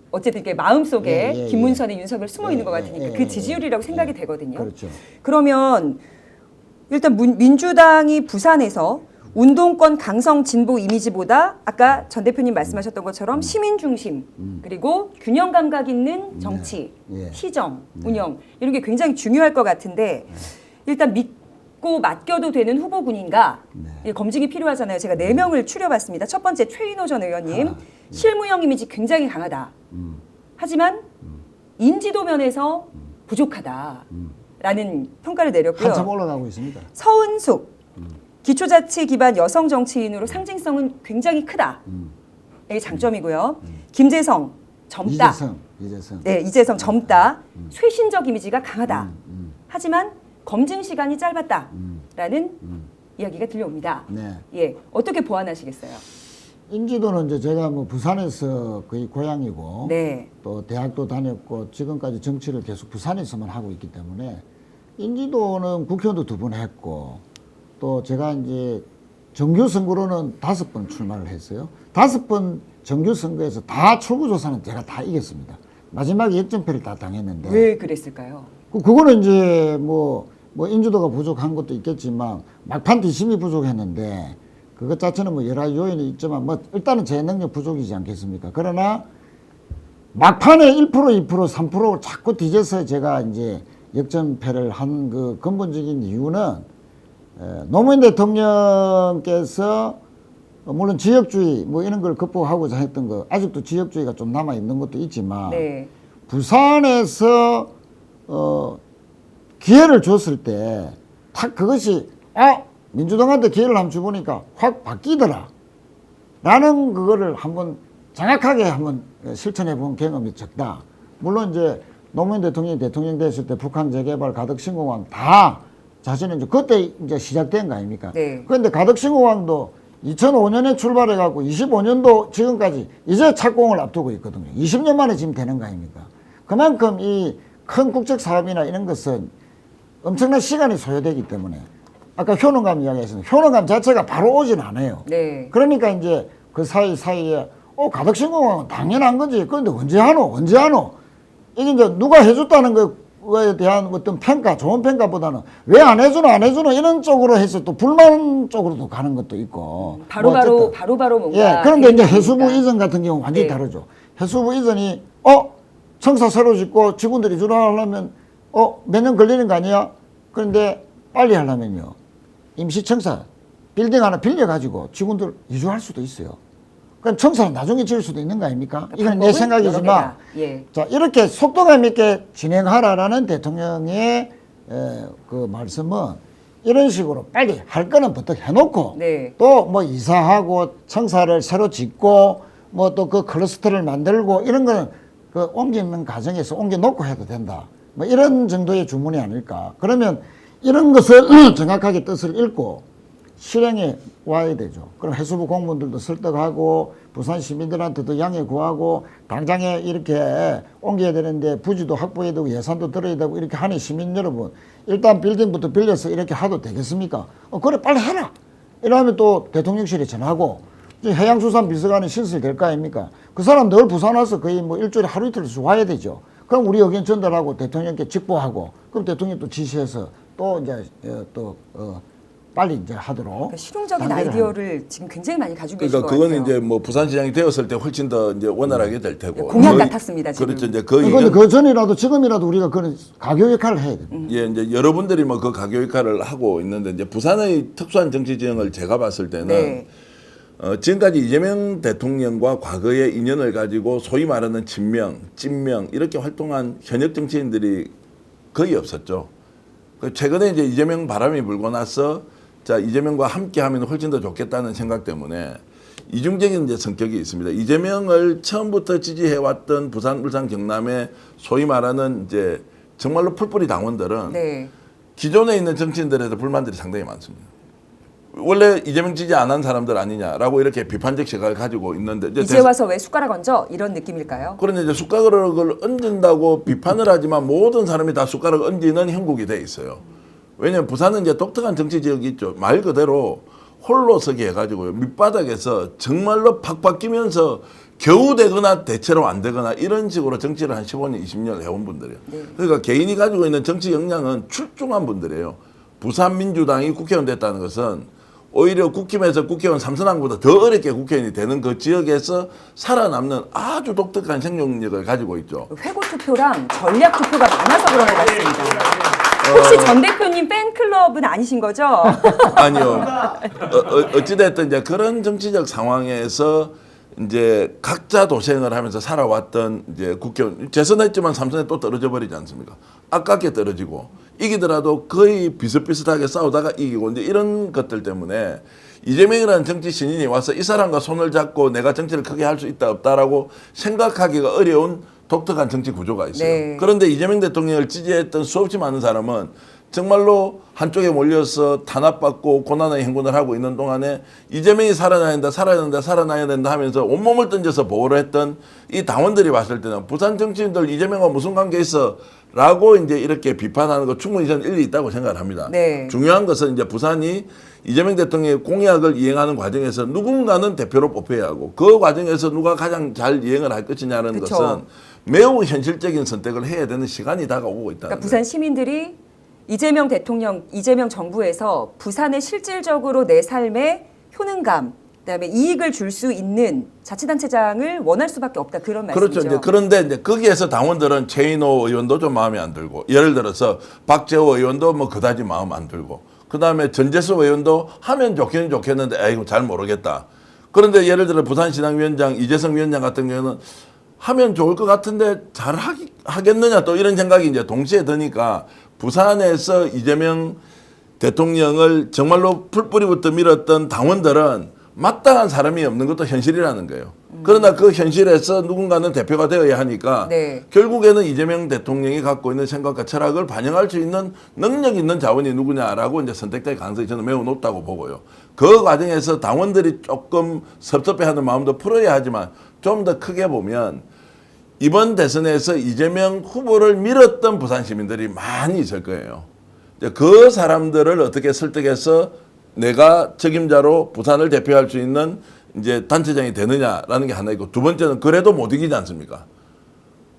Speaker 1: 어쨌든 이게 마음속에
Speaker 2: 예.
Speaker 1: 김문선의 윤석열 숨어 있는 것 같으니까 그
Speaker 2: 예.
Speaker 1: 지지율이라고 생각이 되거든요.
Speaker 2: 그렇죠.
Speaker 1: 그러면 일단 민주당이 부산에서 운동권 강성 진보 이미지보다 아까 전 대표님 말씀하셨던 것처럼 시민 중심 그리고 균형 감각 있는 정치,
Speaker 2: 예.
Speaker 1: 시정, 운영 이런 게 굉장히 중요할 것 같은데 일단 믿고 맡겨도 되는 후보군인가 예, 검증이 필요하잖아요. 제가 4명을 추려봤습니다. 첫 번째 최인호 전 의원님 실무형 이미지 굉장히 강하다. 하지만 인지도 면에서 부족하다라는 평가를 내렸고요.
Speaker 2: 한참 올라가고 있습니다.
Speaker 1: 서은숙 기초자치 기반 여성 정치인으로 상징성은 굉장히 크다. 이게 장점이고요. 김재성 젊다.
Speaker 2: 이재성.
Speaker 1: 네, 이재성 젊다. 쇄신적 이미지가 강하다. 하지만 검증 시간이 짧았다라는 이야기가 들려옵니다.
Speaker 2: 네.
Speaker 1: 예, 어떻게 보완하시겠어요?
Speaker 2: 인지도는 이제 제가 뭐 부산에서 거의 고향이고
Speaker 1: 네.
Speaker 2: 또 대학도 다녔고 지금까지 정치를 계속 부산에서만 하고 있기 때문에 인지도는 국회의원도 2번 했고 또 제가 이제 정규 선거로는 5번 출마를 했어요. 5번 정규 선거에서 다 출구조사는 제가 다 이겼습니다. 마지막에 역전패를 다 당했는데.
Speaker 1: 왜 그랬을까요?
Speaker 2: 그거는 이제 뭐 인지도가 부족한 것도 있겠지만 막판 뒷심이 부족했는데 그것 자체는 뭐 여러 요인이 있지만 뭐 일단은 제 능력 부족이지 않겠습니까? 그러나 막판에 1%, 2%, 3% 자꾸 뒤져서 제가 이제 역전패를 한 그 근본적인 이유는 노무현 대통령께서 물론 지역주의 뭐 이런 걸 극복하고자 했던 거 아직도 지역주의가 좀 남아 있는 것도 있지만
Speaker 1: 네.
Speaker 2: 부산에서 기회를 줬을 때 탁 그것이 민주당한테 기회를 한번 줘보니까 확 바뀌더라 라는 그거를 한번 정확하게 한번 실천해 본 경험이 적다. 물론 이제 노무현 대통령이 대통령 됐을 때 북한 재개발 가덕신공항 다 자신은 이제 그때 이제 시작된 거 아닙니까?
Speaker 1: 네.
Speaker 2: 그런데 가덕신공항도 2005년에 출발해갖고 25년도 지금까지 이제 착공을 앞두고 있거든요. 20년 만에 지금 되는 거 아닙니까? 그만큼 이 큰 국책 사업이나 이런 것은 엄청난 시간이 소요되기 때문에 아까 효능감 이야기했습니다. 효능감 자체가 바로 오진 않아요.
Speaker 1: 네.
Speaker 2: 그러니까 이제 그 사이에 가덕신공항은 당연한 거지. 그런데 언제 하노? 이게 이제 누가 해줬다는 거 후보에 대한 어떤 평가, 좋은 평가보다는 왜 안 해주나 이런 쪽으로 해서 또 불만 쪽으로도 가는 것도 있고.
Speaker 1: 바로바로 뭔가.
Speaker 2: 예, 그런데 이제 해수부
Speaker 1: 되니까.
Speaker 2: 이전 같은 경우는 완전히
Speaker 1: 네.
Speaker 2: 다르죠. 해수부 이전이 청사 새로 짓고 직원들이 주로하려면 몇 년 걸리는 거 아니야? 그런데 빨리 하려면요. 임시청사 빌딩 하나 빌려가지고 직원들 이주할 수도 있어요. 그럼 청사는 나중에 지을 수도 있는 거 아닙니까? 이건 내 생각이지만
Speaker 1: 예.
Speaker 2: 자, 이렇게 속도감 있게 진행하라라는 대통령의 그 말씀은 이런 식으로 빨리 할 거는 부터 해놓고
Speaker 1: 네.
Speaker 2: 또 뭐 이사하고 청사를 새로 짓고 뭐 또 그 클러스터를 만들고 이런 거는 그 옮기는 과정에서 옮겨놓고 해도 된다. 뭐 이런 정도의 주문이 아닐까. 그러면 이런 것을 정확하게 뜻을 읽고 실행에 와야 되죠. 그럼 해수부 공무원들도 설득하고 부산 시민들한테도 양해 구하고 당장에 이렇게 옮겨야 되는데 부지도 확보해야 되고 예산도 들어야 되고 이렇게 하는 시민 여러분 일단 빌딩부터 빌려서 이렇게 하도 되겠습니까? 그래 빨리 해라. 이러면 또 대통령실에 전하고 해양수산비서관은 실수이 될 거 아닙니까? 그 사람 늘 부산 와서 거의 뭐 일주일에 하루 이틀씩 와야 되죠. 그럼 우리 의견 전달하고 대통령께 직보하고 그럼 대통령이 또 지시해서 또 이제 빨리 이제 하도록.
Speaker 1: 그러니까 실용적인 아이디어를 지금 굉장히 많이 가지고 계신 것
Speaker 3: 그러니까
Speaker 1: 같아요.
Speaker 3: 그거는 이제 뭐 부산시장이 되었을 때 훨씬 더 이제 원활하게 될 테고.
Speaker 1: 공약 같았습니다, 지금.
Speaker 3: 그렇죠. 이제 그
Speaker 2: 그런데 그 전이라도 지금이라도 우리가 그런 가교 역할을 해야 돼요.
Speaker 3: 예, 이제 여러분들이 뭐 그 가교 역할을 하고 있는데 이제 부산의 특수한 정치 지형을 제가 봤을 때는
Speaker 1: 네.
Speaker 3: 지금까지 이재명 대통령과 과거의 인연을 가지고 소위 말하는 친명, 찐명 이렇게 활동한 현역 정치인들이 거의 없었죠. 최근에 이제 이재명 바람이 불고 나서 자 이재명과 함께하면 훨씬 더 좋겠다는 생각 때문에 이중적인 이제 성격이 있습니다. 이재명을 처음부터 지지해왔던 부산, 울산, 경남의 소위 말하는 이제 정말로 풀뿌리 당원들은
Speaker 1: 네.
Speaker 3: 기존에 있는 정치인들에도 불만들이 상당히 많습니다. 원래 이재명 지지 안 한 사람들 아니냐라고 이렇게 비판적 시각을 가지고 있는데
Speaker 1: 이제 와서 왜 숟가락 얹어? 이런 느낌일까요?
Speaker 3: 그런데 이제 숟가락을 얹는다고 비판을 하지만 모든 사람이 다 숟가락 얹는 형국이 돼 있어요. 왜냐하면 부산은 이제 독특한 정치 지역이 있죠. 말 그대로 홀로 서기 해가지고요. 밑바닥에서 정말로 팍팍 끼면서 겨우 되거나 대체로 안 되거나 이런 식으로 정치를 한 15년, 20년 해온 분들이에요.
Speaker 1: 네.
Speaker 3: 그러니까 개인이 가지고 있는 정치 역량은 출중한 분들이에요. 부산 민주당이 국회의원 됐다는 것은 오히려 국힘에서 국회의원 3선왕보다 더 어렵게 국회의원이 되는 그 지역에서 살아남는 아주 독특한 생존력을 가지고 있죠.
Speaker 1: 회고 투표랑 전략 투표가 많아서 그런 것 같습니다. 혹시 전 대표님 팬클럽은 아니신 거죠?
Speaker 3: 아니요. 어찌됐든 이제 그런 정치적 상황에서 이제 각자 도생을 하면서 살아왔던 이제 국회의원 재선했지만 3선에 또 떨어져 버리지 않습니까? 아깝게 떨어지고 이기더라도 거의 비슷비슷하게 싸우다가 이기고 이제 이런 것들 때문에 이재명이라는 정치 신인이 와서 이 사람과 손을 잡고 내가 정치를 크게 할 수 있다 없다라고 생각하기가 어려운 독특한 정치 구조가 있어요.
Speaker 1: 네.
Speaker 3: 그런데 이재명 대통령을 지지했던 수없이 많은 사람은 정말로 한쪽에 몰려서 탄압받고 고난의 행군을 하고 있는 동안에 이재명이 살아나야 된다 하면서 온몸을 던져서 보호를 했던 이 당원들이 봤을 때는 부산 정치인들 이재명과 무슨 관계 있어? 라고 이제 이렇게 비판하는 거 충분히 저는 일리 있다고 생각을 합니다.
Speaker 1: 네.
Speaker 3: 중요한 것은 이제 부산이 이재명 대통령의 공약을 이행하는 과정에서 누군가는 대표로 뽑혀야 하고 그 과정에서 누가 가장 잘 이행을 할 것이냐는
Speaker 1: 그쵸.
Speaker 3: 것은 매우 현실적인 선택을 해야 되는 시간이 다가오고 있다는
Speaker 1: 그러니까 부산 시민들이 이재명 대통령, 이재명 정부에서 부산에 실질적으로 내 삶에 효능감, 그다음에 이익을 줄 수 있는 자치단체장을 원할 수밖에 없다 그런 말씀이죠.
Speaker 3: 그렇죠. 이제 그런데 이제 거기에서 당원들은 최인호 의원도 좀 마음에 안 들고 예를 들어서 박재호 의원도 뭐 그다지 마음 안 들고 그다음에 전재수 의원도 하면 좋기는 좋겠는데 아이고 잘 모르겠다. 그런데 예를 들어 부산시당위원장 이재성 위원장 같은 경우는 하면 좋을 것 같은데 잘 하겠느냐 또 이런 생각이 이제 동시에 드니까 부산에서 이재명 대통령을 정말로 풀뿌리부터 밀었던 당원들은 마땅한 사람이 없는 것도 현실이라는 거예요. 그러나 그 현실에서 누군가는 대표가 되어야 하니까
Speaker 1: 네.
Speaker 3: 결국에는 이재명 대통령이 갖고 있는 생각과 철학을 반영할 수 있는 능력 있는 자원이 누구냐라고 이제 선택될 가능성이 저는 매우 높다고 보고요. 그 과정에서 당원들이 조금 섭섭해하는 마음도 풀어야 하지만 좀 더 크게 보면 이번 대선에서 이재명 후보를 밀었던 부산 시민들이 많이 있을 거예요. 이제 그 사람들을 어떻게 설득해서 내가 책임자로 부산을 대표할 수 있는 이제 단체장이 되느냐라는 게 하나 있고 두 번째는 그래도 못 이기지 않습니까?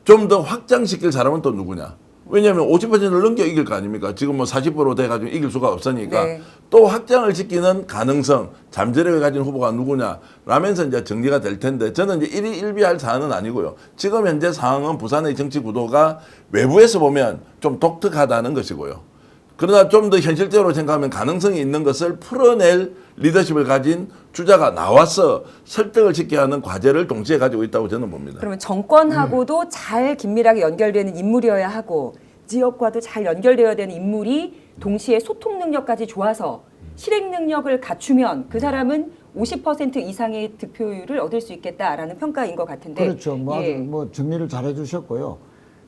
Speaker 3: 좀 더 확장시킬 사람은 또 누구냐? 왜냐하면 50%를 넘겨 이길 거 아닙니까? 지금 뭐 40% 돼가지고 이길 수가 없으니까
Speaker 1: 네.
Speaker 3: 또 확장을 시키는 가능성, 잠재력을 가진 후보가 누구냐 라면서 이제 정리가 될 텐데 저는 이제 일희일비할 사안은 아니고요. 지금 현재 상황은 부산의 정치 구도가 외부에서 보면 좀 독특하다는 것이고요. 그러나 좀 더 현실적으로 생각하면 가능성이 있는 것을 풀어낼 리더십을 가진 주자가 나와서 설득을 시켜야 하는 과제를 동시에 가지고 있다고 저는 봅니다.
Speaker 1: 그러면 정권하고도 잘 긴밀하게 연결되는 인물이어야 하고 지역과도 잘 연결되어야 되는 인물이 동시에 소통 능력까지 좋아서 실행 능력을 갖추면 그 사람은 50% 이상의 득표율을 얻을 수 있겠다라는 평가인 것 같은데.
Speaker 2: 그렇죠. 뭐, 아주 뭐 정리를 잘 해주셨고요.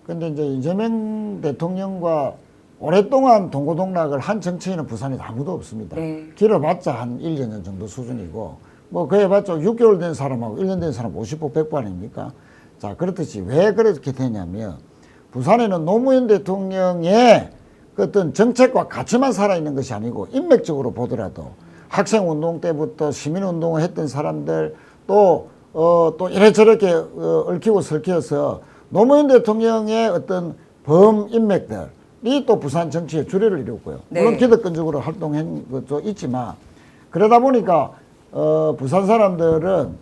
Speaker 2: 근데 이제 이재명 대통령과 오랫동안 동고동락을 한 정치인은 부산에 아무도 없습니다.
Speaker 1: 네.
Speaker 2: 길어봤자 한 1여 년 정도 수준이고, 뭐, 그래봤자 6개월 된 사람하고 1년 된 사람 50보 100보 아닙니까? 자, 그렇듯이 왜 그렇게 되냐면, 부산에는 노무현 대통령의 그 어떤 정책과 가치만 살아있는 것이 아니고, 인맥적으로 보더라도 학생운동 때부터 시민운동을 했던 사람들, 또 이래저렇게 얽히고 설키어서 노무현 대통령의 어떤 범인맥들, 이 또 부산 정치의 주례를 이뤘고요.
Speaker 1: 네.
Speaker 2: 물론 기득권적으로 활동한 것도 있지만 그러다 보니까 부산 사람들은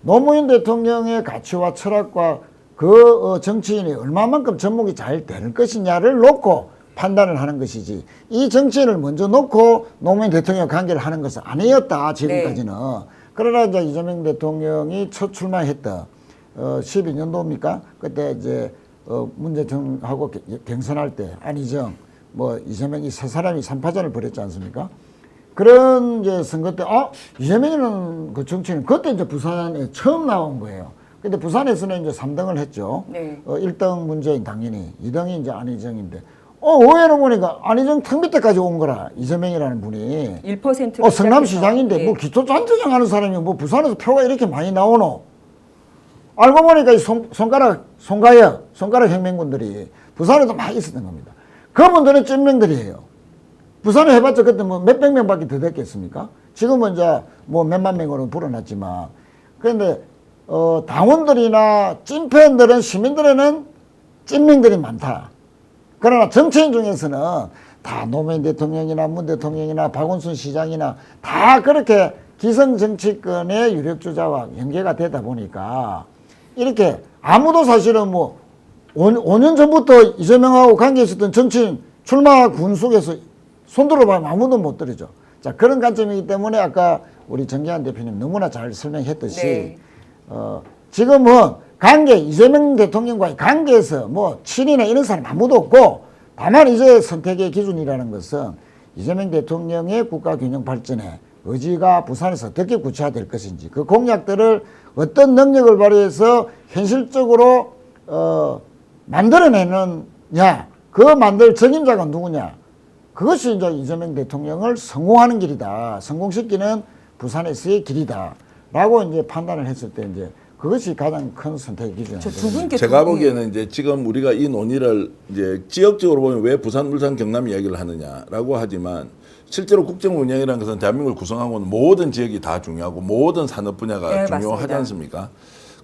Speaker 2: 노무현 대통령의 가치와 철학과 그 정치인이 얼마만큼 접목이 잘 될 것이냐를 놓고 판단을 하는 것이지 이 정치인을 먼저 놓고 노무현 대통령 관계를 하는 것은 아니었다 지금까지는. 네. 그러나 이제 이재명 대통령이 첫 출마했던 12년도입니까? 그때 이제 문재정하고 경선할 때 안희정, 뭐 이재명이 세 사람이 3파전을 벌였지 않습니까? 그런 이제 선거 때, 이재명이는 그 정치는 그때 이제 부산에 처음 나온 거예요. 근데 부산에서는 이제 3등을 했죠.
Speaker 1: 네.
Speaker 2: 1등 문재인 당연히, 2등이 이제 안희정인데, 의외로 보니까 안희정 턱 밑에까지 온 거라, 이재명이라는 분이.
Speaker 1: 1%.
Speaker 2: 성남시장인데,
Speaker 1: 네.
Speaker 2: 뭐 기초단체장 하는 사람이 뭐 부산에서 표가 이렇게 많이 나오노? 알고 보니까 이 손가락 혁명군들이 부산에도 많이 있었던 겁니다. 그분들은 찐명들이에요. 부산에 해봤자 그때 뭐 몇백 명밖에 더 됐겠습니까? 지금은 이제 뭐 몇만 명으로 불어났지만. 그런데, 당원들이나 찐팬들은, 시민들에는 찐명들이 많다. 그러나 정치인 중에서는 다 노무현 대통령이나 문 대통령이나 박원순 시장이나 다 그렇게 기성 정치권의 유력주자와 연계가 되다 보니까 이렇게 아무도 사실은 뭐 5년 전부터 이재명하고 관계 있었던 정치인 출마 군 속에서 손들어봐면 아무도 못 들이죠. 자, 그런 관점이기 때문에 아까 우리 정기환 대표님 너무나 잘 설명했듯이
Speaker 1: 네.
Speaker 2: 지금은 관계, 이재명 대통령과의 관계에서 뭐 친이나 이런 사람 아무도 없고 다만 이제 선택의 기준이라는 것은 이재명 대통령의 국가균형 발전에 의지가 부산에서 어떻게 구체화될 것인지 그 공약들을 어떤 능력을 발휘해서 현실적으로 만들어내느냐, 그 만들 적임자가 누구냐, 그것이 이제 이재명 대통령을 성공하는 길이다, 성공시키는 부산에서의 길이다라고 이제 판단을 했을 때 이제 그것이 가장 큰 선택의 기준입니다.
Speaker 1: 두 분께
Speaker 3: 제가 보기에는 이제 지금 우리가 이 논의를 이제 지역적으로 보면 왜 부산, 울산, 경남 이야기를 하느냐라고 하지만 실제로 국정 운영이라는 것은 대한민국을 구성하고 있는 모든 지역이 다 중요하고 모든 산업 분야가
Speaker 1: 네,
Speaker 3: 중요하지
Speaker 1: 맞습니다.
Speaker 3: 않습니까?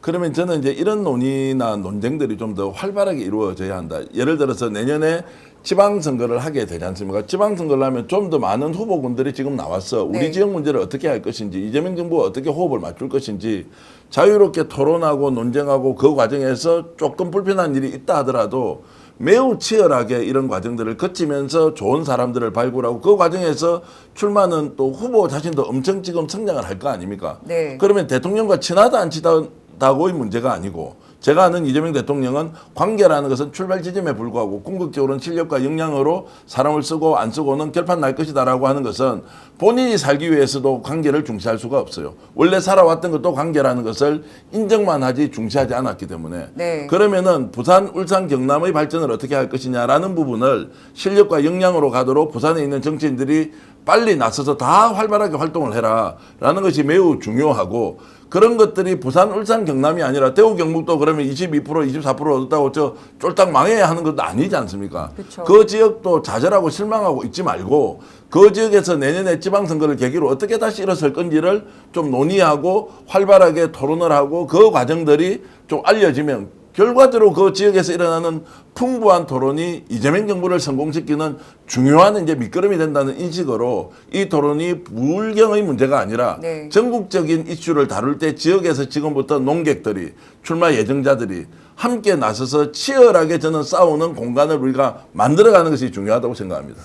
Speaker 3: 그러면 저는 이제 이런 논의나 논쟁들이 좀 더 활발하게 이루어져야 한다. 예를 들어서 내년에 지방선거를 하게 되지 않습니까? 지방선거를 하면 좀 더 많은 후보군들이 지금 나왔어. 우리
Speaker 1: 네.
Speaker 3: 지역 문제를 어떻게 할 것인지, 이재명 정부가 어떻게 호흡을 맞출 것인지 자유롭게 토론하고 논쟁하고 그 과정에서 조금 불편한 일이 있다 하더라도 매우 치열하게 이런 과정들을 거치면서 좋은 사람들을 발굴하고 그 과정에서 출마는 또 후보 자신도 엄청 지금 성장을 할 거 아닙니까?
Speaker 1: 네.
Speaker 3: 그러면 대통령과 친하다 안 친하다고의 문제가 아니고 제가 아는 이재명 대통령은 관계라는 것은 출발 지점에 불구하고 궁극적으로는 실력과 역량으로 사람을 쓰고 안 쓰고는 결판 날 것이다라고 하는 것은 본인이 살기 위해서도 관계를 중시할 수가 없어요. 원래 살아왔던 것도 관계라는 것을 인정만 하지 중시하지 않았기 때문에
Speaker 1: 네.
Speaker 3: 그러면은 부산, 울산, 경남의 발전을 어떻게 할 것이냐라는 부분을 실력과 역량으로 가도록 부산에 있는 정치인들이 빨리 나서서 다 활발하게 활동을 해라라는 것이 매우 중요하고 그런 것들이 부산, 울산, 경남이 아니라 대구, 경북도 그러면 22%, 24% 얻었다고 저 쫄딱 망해야 하는 것도 아니지 않습니까?
Speaker 1: 그쵸.
Speaker 3: 그 지역도 좌절하고 실망하고 있지 말고 그 지역에서 내년에 지방선거를 계기로 어떻게 다시 일어설 건지를 좀 논의하고 활발하게 토론을 하고 그 과정들이 좀 알려지면 결과적으로 그 지역에서 일어나는 풍부한 토론이 이재명 정부를 성공시키는 중요한 이제 밑거름이 된다는 인식으로 이 토론이 불경의 문제가 아니라
Speaker 1: 네.
Speaker 3: 전국적인 이슈를 다룰 때 지역에서 지금부터 농객들이 출마 예정자들이 함께 나서서 치열하게 저는 싸우는 공간을 우리가 만들어가는 것이 중요하다고 생각합니다.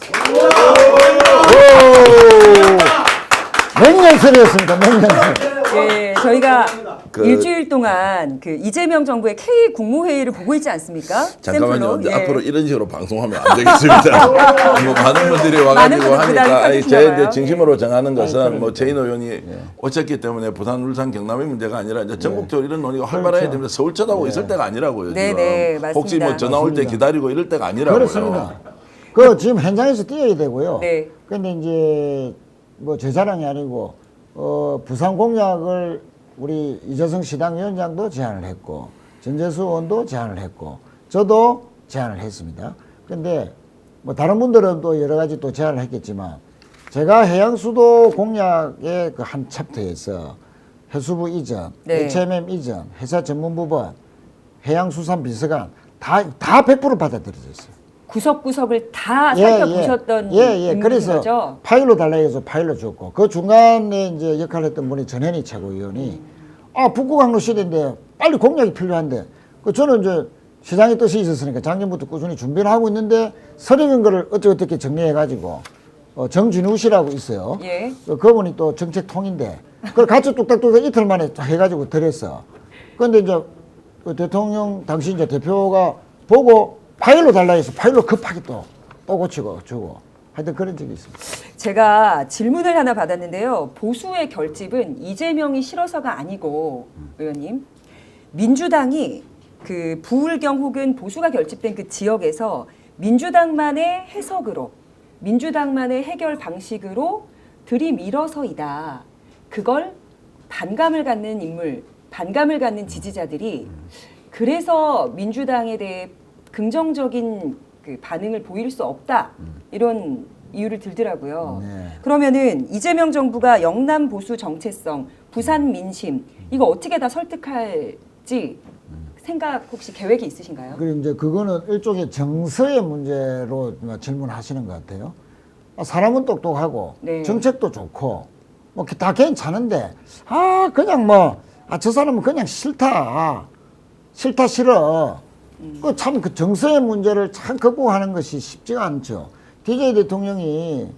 Speaker 2: 맹렬설이었습니다. 맹렬설.
Speaker 1: 예, 저희가
Speaker 3: 그-
Speaker 1: 일주일 동안 그 이재명 정부의 K 국무회의를 보고 있지 않습니까?
Speaker 3: 잠깐만요.
Speaker 1: 샘플로.
Speaker 3: 이제
Speaker 1: 예.
Speaker 3: 앞으로 이런 식으로 방송하면 안 되겠습니다. 뭐 많은 분들이
Speaker 1: 많은
Speaker 3: 와가지고
Speaker 1: 분들 부담이
Speaker 3: 하니까 아니,
Speaker 1: 커지시나
Speaker 3: 제
Speaker 1: 봐요.
Speaker 3: 이제 진심으로 정하는 것은 뭐 제인 의원이 오셨기 때문에 부산, 울산, 경남의 문제가 아니라 이제 전국적으로 이런 논의가 활발해야 됩니다. 서울 쳐다보고 있을 때가 아니라고요.
Speaker 1: 네,
Speaker 3: 지금.
Speaker 1: 네, 맞습니다.
Speaker 3: 혹시 뭐 전화 올 때
Speaker 2: 맞습니다.
Speaker 3: 기다리고 이럴 때가 아니라고요.
Speaker 2: 그렇습니다. 그 지금 현장에서 뛰어야 되고요.
Speaker 1: 네.
Speaker 2: 근데 이제 뭐 제 자랑이 아니고 부산 공약을 우리 이재성 시당위원장도 제안을 했고 전재수 의원도 제안을 했고 저도 제안을 했습니다. 근데 뭐 다른 분들은 또 여러 가지 또 제안을 했겠지만 제가 해양수도 공약의 그 한 챕터에서 해수부 이전,
Speaker 1: 네.
Speaker 2: HMM 이전, 회사 전문부번, 해양수산비서관 다 100% 받아들여졌어요.
Speaker 1: 구석구석을 다 살펴보셨던 인물인
Speaker 2: 그래서
Speaker 1: 거죠?
Speaker 2: 파일로 달라 해서 파일로 줬고 그 중간에 이제 역할을 했던 분이 전현희 최고위원이 북구강로 시대인데 빨리 공약이 필요한데 저는 이제 시장의 뜻이 있었으니까 작년부터 꾸준히 준비를 하고 있는데 서력인 거를 어떻게 정리해가지고 정진우 씨라고 있어요.
Speaker 1: 예.
Speaker 2: 그분이 또 정책통인데 그걸 같이 뚝딱뚝딱 이틀 만에 해가지고 드렸어. 그런데 이제 그 대통령 당시 이제 대표가 보고 파일로 달라 해서 파일로 급하게 또 고치고 주고 하여튼 그런 적이 있습니다.
Speaker 1: 제가 질문을 하나 받았는데요. 보수의 결집은 이재명이 싫어서가 아니고 의원님 민주당이 그 부울경 혹은 보수가 결집된 그 지역에서 민주당만의 해석으로 민주당만의 해결 방식으로 들이밀어서이다. 그걸 반감을 갖는 인물, 반감을 갖는 지지자들이 그래서 민주당에 대해 긍정적인 그 반응을 보일 수 없다. 이런 이유를 들더라고요.
Speaker 2: 네.
Speaker 1: 그러면은 이재명 정부가 영남 보수 정체성, 부산 민심 이거 어떻게 다 설득할지 생각 혹시 계획이 있으신가요?
Speaker 2: 그리고 이제 그거는 일종의 정서의 문제로 질문하시는 것 같아요. 사람은 똑똑하고
Speaker 1: 네.
Speaker 2: 정책도 좋고 뭐 다 괜찮은데 그냥 저 사람은 그냥 싫다 싫어. 참 그 정서의 문제를 참 극복하는 것이 쉽지가 않죠. DJ 대통령이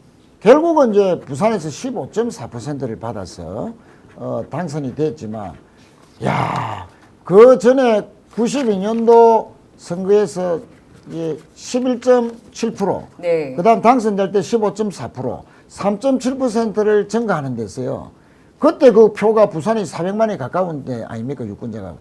Speaker 2: 결국은 이제 부산에서 15.4%를 받아서 당선이 됐지만 그 전에 92년도 선거에서 11.7%,
Speaker 1: 네.
Speaker 2: 그다음 당선될 때 15.4%, 3.7%를 증가하는 데서요. 그때 그 표가 부산이 400만이 가까운데 아닙니까 유권자가.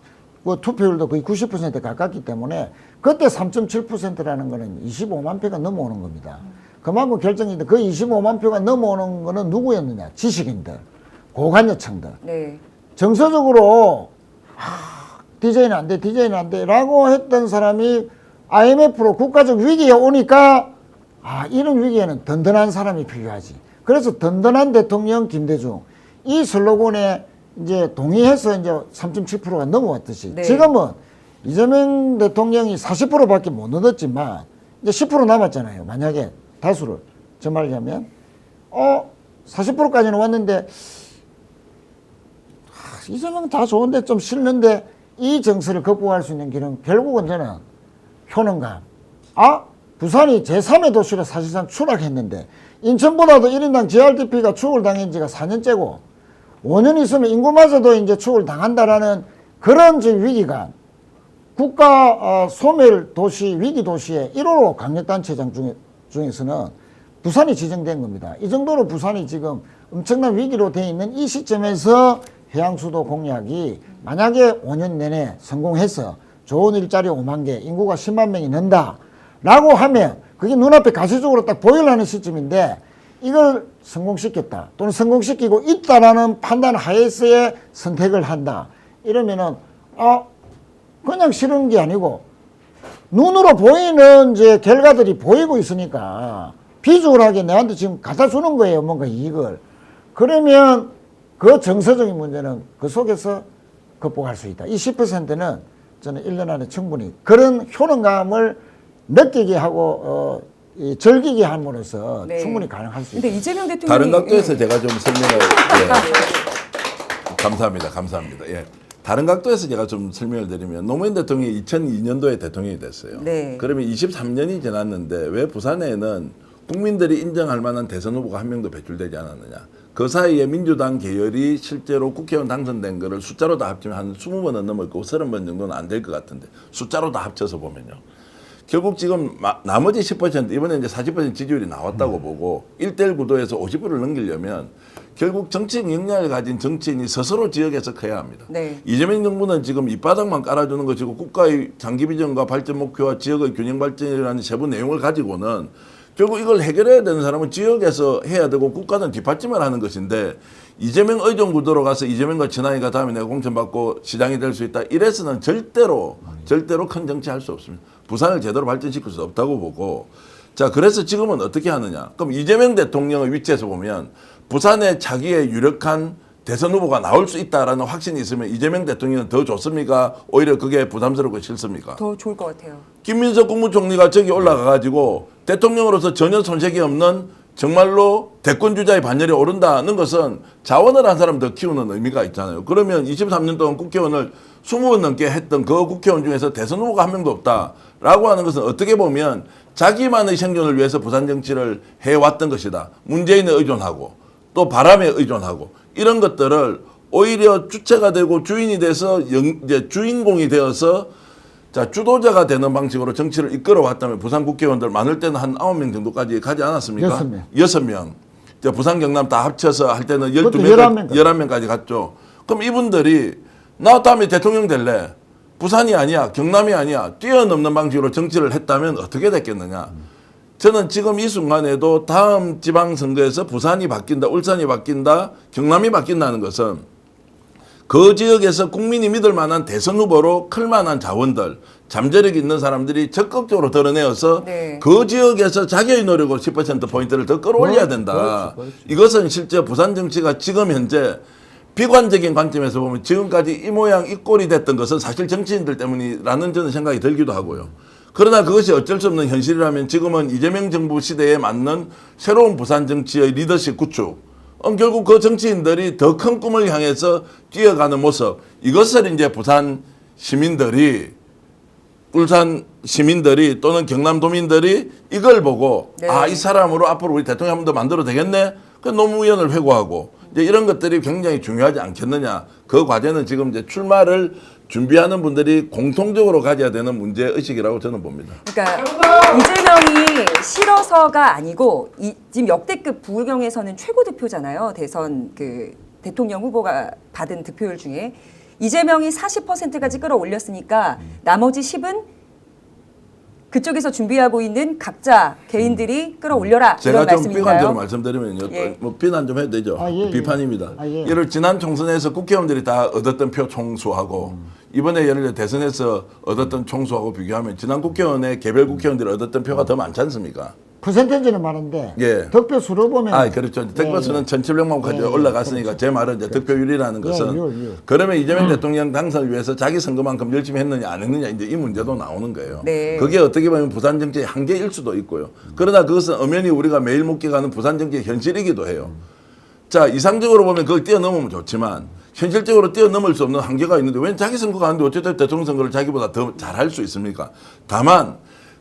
Speaker 2: 그 투표율도 거의 90% 가깝기 때문에 그때 3.7%라는 거는 25만 표가 넘어오는 겁니다. 그만큼 결정인데 그 25만 표가 넘어오는 거는 누구였느냐? 지식인들, 고관여층들.
Speaker 1: 네.
Speaker 2: 정서적으로 DJ는 안 돼, DJ는 안 돼 라고 했던 사람이 IMF로 국가적 위기에 오니까 이런 위기에는 든든한 사람이 필요하지. 그래서 든든한 대통령 김대중 이 슬로건에 이제 동의해서 이제 3.7%가 넘어왔듯이
Speaker 1: 네.
Speaker 2: 지금은 이재명 대통령이 40%밖에 못 얻었지만 이제 10% 남았잖아요. 만약에 다수를 점하려면 40%까지는 왔는데 이재명 다 좋은데 좀 싫는데 이 정서를 극복할 수 있는 길은 결국은 저는 효능감. 부산이 제3의 도시로 사실상 추락했는데 인천보다도 1인당 GRDP가 추월 당한 지가 4년째고 5년 있으면 인구마저도 이제 추월 당한다라는 그런 위기감. 국가 소멸 도시, 위기 도시의 1호로 강력단체장 중에서는 부산이 지정된 겁니다. 이 정도로 부산이 지금 엄청난 위기로 돼 있는 이 시점에서 해양수도 공약이 만약에 5년 내내 성공해서 좋은 일자리 5만 개, 인구가 10만 명이 는다 라고 하면 그게 눈앞에 가시적으로 딱 보이려는 시점인데 이걸 성공시켰다 또는 성공시키고 있다라는 판단 하에서의 선택을 한다 이러면은 그냥 싫은 게 아니고 눈으로 보이는 이제 결과들이 보이고 있으니까 비주얼하게 내한테 지금 갖다 주는 거예요 뭔가 이익을. 그러면 그 정서적인 문제는 그 속에서 극복할 수 있다. 이 10%는 저는 1년 안에 충분히 그런 효능감을 느끼게 하고 즐기게 함으로써
Speaker 1: 네.
Speaker 2: 충분히 가능할 수
Speaker 1: 근데
Speaker 2: 있습니다.
Speaker 1: 이재명 대통령이
Speaker 3: 다른 각도에서
Speaker 1: 예.
Speaker 3: 제가 좀 설명을 감사합니다. 예. 다른 각도에서 제가 좀 설명을 드리면 노무현 대통령이 2002년도에 대통령이 됐어요.
Speaker 1: 네.
Speaker 3: 그러면 23년이 지났는데 왜 부산에는 국민들이 인정할 만한 대선 후보가 한 명도 배출되지 않았느냐. 그 사이에 민주당 계열이 실제로 국회의원 당선된 거를 숫자로 다 합치면 한 20번은 넘을 거고 30번 정도는 안 될 것 같은데 숫자로 다 합쳐서 보면요. 결국 지금 나머지 10% 이번에 이제 40% 지지율이 나왔다고 보고 1대1 구도에서 50%를 넘기려면 결국 정치적 역량을 가진 정치인이 스스로 지역에서 커야 합니다.
Speaker 1: 네.
Speaker 3: 이재명 정부는 지금 밑바닥만 깔아주는 것이고 국가의 장기 비전과 발전 목표와 지역의 균형 발전이라는 세부 내용을 가지고는 결국 이걸 해결해야 되는 사람은 지역에서 해야 되고 국가는 뒷받침을 하는 것인데 이재명 의존 구도로 가서 이재명과 친하니까 다음에 내가 공천받고 시장이 될 수 있다. 이래서는 절대로 큰 정치할 수 없습니다. 부산을 제대로 발전시킬 수 없다고 보고 자 그래서 지금은 어떻게 하느냐. 그럼 이재명 대통령의 위치에서 보면 부산에 자기의 유력한 대선 후보가 나올 수 있다라는 확신이 있으면 이재명 대통령은 더 좋습니까? 오히려 그게 부담스럽고 싫습니까?
Speaker 1: 더 좋을 것 같아요.
Speaker 3: 김민석 국무총리가 저기 올라가가지고 대통령으로서 전혀 손색이 없는 정말로 대권주자의 반열에 오른다는 것은 자원을 한 사람 더 키우는 의미가 있잖아요. 그러면 23년 동안 국회의원을 20번 넘게 했던 그 국회의원 중에서 대선 후보가 한 명도 없다라고 하는 것은 어떻게 보면 자기만의 생존을 위해서 부산 정치를 해왔던 것이다. 문재인에 의존하고 또 바람에 의존하고 이런 것들을 오히려 주체가 되고 주인이 돼서 이제 주인공이 되어서 자 주도자가 되는 방식으로 정치를 이끌어왔다면 부산 국회의원들 많을 때는 한 9명 정도까지 가지 않았습니까? 6명. 부산 경남 다 합쳐서 할 때는 12명, 11명까지 갔죠. 그럼 이분들이 나 다음에 대통령 될래. 부산이 아니야. 경남이 아니야. 뛰어넘는 방식으로 정치를 했다면 어떻게 됐겠느냐. 저는 지금 이 순간에도 다음 지방선거에서 부산이 바뀐다, 울산이 바뀐다, 경남이 바뀐다는 것은 그 지역에서 국민이 믿을 만한 대선 후보로 클 만한 자원들, 잠재력이 있는 사람들이 적극적으로 드러내어서
Speaker 1: 네.
Speaker 3: 그 지역에서 자기의 노력으로 10%포인트를 더 끌어올려야 된다.
Speaker 2: 그렇지.
Speaker 3: 이것은 실제 부산 정치가 지금 현재 비관적인 관점에서 보면 지금까지 이 모양 이 꼴이 됐던 것은 사실 정치인들 때문이라는 저는 생각이 들기도 하고요. 그러나 그것이 어쩔 수 없는 현실이라면 지금은 이재명 정부 시대에 맞는 새로운 부산 정치의 리더십 구축, 결국 그 정치인들이 더 큰 꿈을 향해서 뛰어가는 모습, 이것을 이제 부산 시민들이, 울산 시민들이 또는 경남 도민들이 이걸 보고
Speaker 1: 네.
Speaker 3: 아, 이 사람으로 앞으로 우리 대통령 한 번 더 만들어도 되겠네? 그 노무현을 회고하고 이제 이런 것들이 굉장히 중요하지 않겠느냐. 그 과제는 지금 이제 출마를 준비하는 분들이 공통적으로 가져야 되는 문제의식이라고 저는 봅니다.
Speaker 1: 그러니까 이재명이 싫어서가 아니고 지금 역대급 부울경에서는 최고 득표잖아요. 대선 그 대통령 후보가 받은 득표율 중에 이재명이 40%까지 끌어올렸으니까 나머지 10은 그쪽에서 준비하고 있는 각자 개인들이 끌어올려라
Speaker 3: 제가
Speaker 1: 이런
Speaker 3: 좀 비관적으로
Speaker 1: 말씀인가요?
Speaker 3: 말씀드리면요.
Speaker 1: 예.
Speaker 3: 뭐 비난 좀 해도 되죠.
Speaker 2: 예.
Speaker 3: 비판입니다.
Speaker 2: 예.
Speaker 3: 예를 지난 총선에서 국회의원들이 다 얻었던 표 총수하고 이번에 예를 들어 대선에서 얻었던 총수하고 비교하면 지난 국회의원의 개별 국회의원들이 얻었던 표가 더 많지 않습니까?
Speaker 2: 퍼센테이지는 많은데
Speaker 3: 예.
Speaker 2: 득표수로 보면
Speaker 3: 그렇죠. 득표수는 1,700만까지 올라갔으니까
Speaker 2: 그렇죠.
Speaker 3: 제 말은 이제 득표율이라는 것은
Speaker 2: 율.
Speaker 3: 그러면 이재명 대통령 당선을 위해서 자기 선거만큼 열심히 했느냐 안 했느냐 이제 이 문제도 나오는 거예요.
Speaker 1: 네.
Speaker 3: 그게 어떻게 보면 부산 정치의 한계일 수도 있고요. 그러나 그것은 엄연히 우리가 매일 묵혀가는 부산 정치의 현실이기도 해요. 자, 이상적으로 보면 그걸 뛰어넘으면 좋지만 현실적으로 뛰어넘을 수 없는 한계가 있는데 왜 자기 선거가 아닌데 어쨌든 대통령 선거를 자기보다 더 잘할 수 있습니까? 다만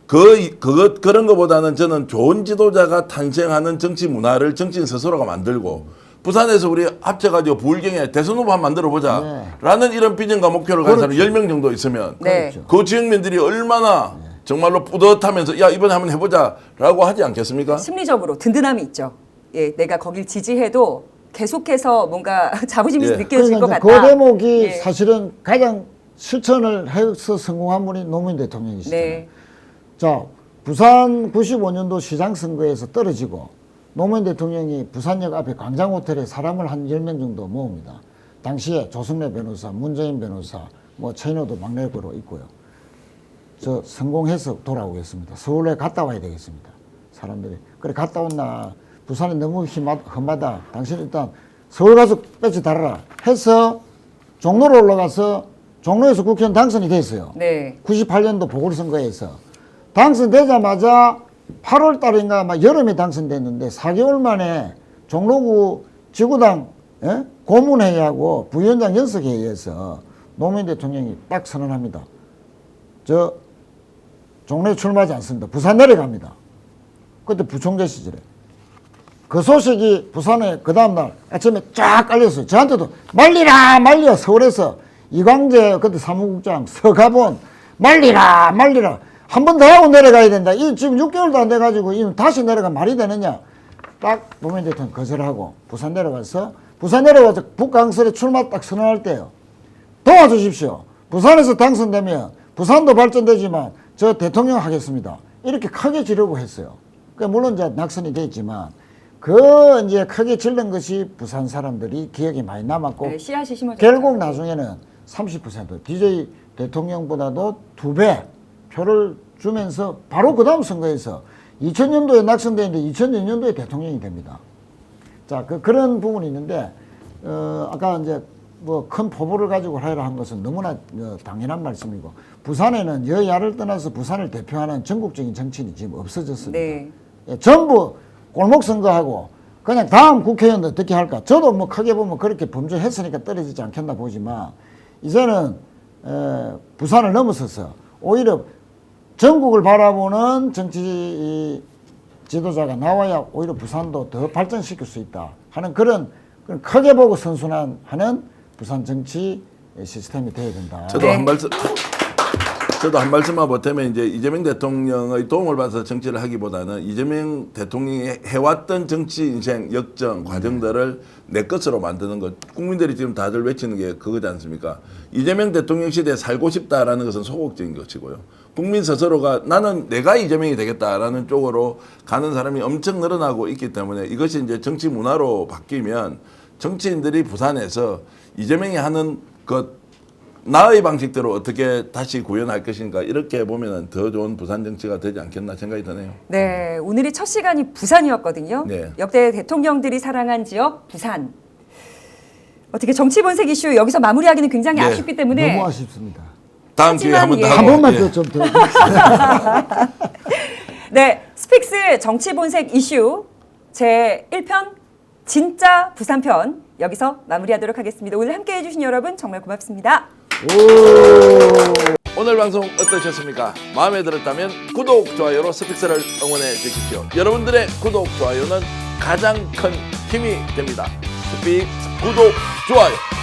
Speaker 3: 그런 것보다는 저는 좋은 지도자가 탄생하는 정치 문화를 정치인 스스로가 만들고 부산에서 우리 합쳐가지고 부울경에 대선 후보 한번 만들어보자 라는 이런 비전과 목표를 가진 사람이 10명 정도 있으면
Speaker 1: 네.
Speaker 3: 그 지역민들이 얼마나 정말로 뿌듯하면서 야 이번에 한번 해보자 라고 하지 않겠습니까?
Speaker 1: 심리적으로 든든함이 있죠. 예, 내가 거길 지지해도 계속해서 뭔가 자부심이
Speaker 3: 예.
Speaker 1: 느껴질 것
Speaker 2: 그러니까
Speaker 1: 같다.
Speaker 2: 그 대목이
Speaker 1: 예.
Speaker 2: 사실은 가장 실천을 해서 성공한 분이 노무현 대통령이시잖아요.
Speaker 1: 네.
Speaker 2: 자, 부산 95년도 시장 선거에서 떨어지고 노무현 대통령이 부산역 앞에 광장호텔에 사람을 한 10명 정도 모읍니다. 당시에 조승래 변호사, 문재인 변호사, 뭐 최인호도 막내고로 있고요. 저 성공해서 돌아오겠습니다. 서울에 갔다 와야 되겠습니다. 사람들이. 그래 갔다 온나 부산이 너무 험하다. 당신 일단 서울 가서 배지 달아라 해서 종로로 올라가서 종로에서 국회의원 당선이 됐어요.
Speaker 1: 네.
Speaker 2: 98년도 보궐선거에서 당선되자마자 8월 달인가 막 여름에 당선됐는데 4개월 만에 종로구 지구당 고문회의하고 부위원장 연석회의에서 노무현 대통령이 딱 선언합니다. 저 종로에 출마하지 않습니다. 부산 내려갑니다. 그때 부총재 시절에. 그 소식이 부산에 그 다음날 아침에 쫙 깔렸어요. 저한테도 말리라 말려. 서울에서 이광재 그때 사무국장 서가본 말리라 말리라. 한 번 더 하고 내려가야 된다. 이 지금 6개월도 안 돼가지고 이 다시 내려가 말이 되느냐. 딱 노무현 대통령 거절하고 부산 내려가서 북강설에 출마 딱 선언할 때요. 도와주십시오. 부산에서 당선되면 부산도 발전되지만 저 대통령 하겠습니다. 이렇게 크게 지르고 했어요. 그러니까 물론 이제 낙선이 됐지만 그 이제 크게 질른 것이 부산 사람들이 기억에 많이 남았고
Speaker 1: 네, 씨앗이 심어졌죠.
Speaker 2: 결국 나중에는 30% DJ 대통령보다도 2배 표를 주면서 바로 그 다음 선거에서 2000년도에 낙선되는데 2002년도에 대통령이 됩니다. 자, 그런 부분이 있는데 아까 이제 뭐 큰 포부를 가지고 하라 한 것은 너무나 당연한 말씀이고 부산에는 여야를 떠나서 부산을 대표하는 전국적인 정치인이 지금 없어졌습니다.
Speaker 1: 네.
Speaker 2: 예, 전부 골목 선거하고 그냥 다음 국회의원 어떻게 할까? 저도 뭐 크게 보면 그렇게 범죄했으니까 떨어지지 않겠나 보지만 이제는 부산을 넘어서서 오히려 전국을 바라보는 정치 지도자가 나와야 오히려 부산도 더 발전시킬 수 있다 하는 그런 크게 보고 선순환하는 부산 정치 시스템이 되어야 된다.
Speaker 3: 저도 한 말씀만 보태면 이제 이재명 대통령의 도움을 받아서 정치를 하기보다는 이재명 대통령이 해왔던 정치 인생 역정 과정들을 내 것으로 만드는 것. 국민들이 지금 다들 외치는 게 그거지 않습니까? 이재명 대통령 시대에 살고 싶다라는 것은 소극적인 것이고요. 국민 스스로가 나는 내가 이재명이 되겠다라는 쪽으로 가는 사람이 엄청 늘어나고 있기 때문에 이것이 이제 정치 문화로 바뀌면 정치인들이 부산에서 이재명이 하는 것 나의 방식대로 어떻게 다시 구현할 것인가 이렇게 보면 더 좋은 부산 정치가 되지 않겠나 생각이 드네요.
Speaker 1: 네, 오늘이 첫 시간이 부산이었거든요.
Speaker 3: 네.
Speaker 1: 역대 대통령들이 사랑한 지역 부산. 어떻게 정치 본색 이슈 여기서 마무리하기는 굉장히
Speaker 3: 네.
Speaker 1: 아쉽기 때문에
Speaker 2: 너무 아쉽습니다.
Speaker 3: 다음 기회에 한 번 더
Speaker 1: 하지만
Speaker 3: 하고
Speaker 2: 한 번만
Speaker 3: 예.
Speaker 2: 더 좀 더.
Speaker 1: 네, 스픽스 정치 본색 이슈 제 1편 진짜 부산편 여기서 마무리하도록 하겠습니다. 오늘 함께해 주신 여러분 정말 고맙습니다.
Speaker 3: 오늘 방송 어떠셨습니까? 마음에 들었다면 구독, 좋아요로 스픽스를 응원해 주십시오. 여러분들의 구독, 좋아요는 가장 큰 힘이 됩니다. 스픽스 구독, 좋아요.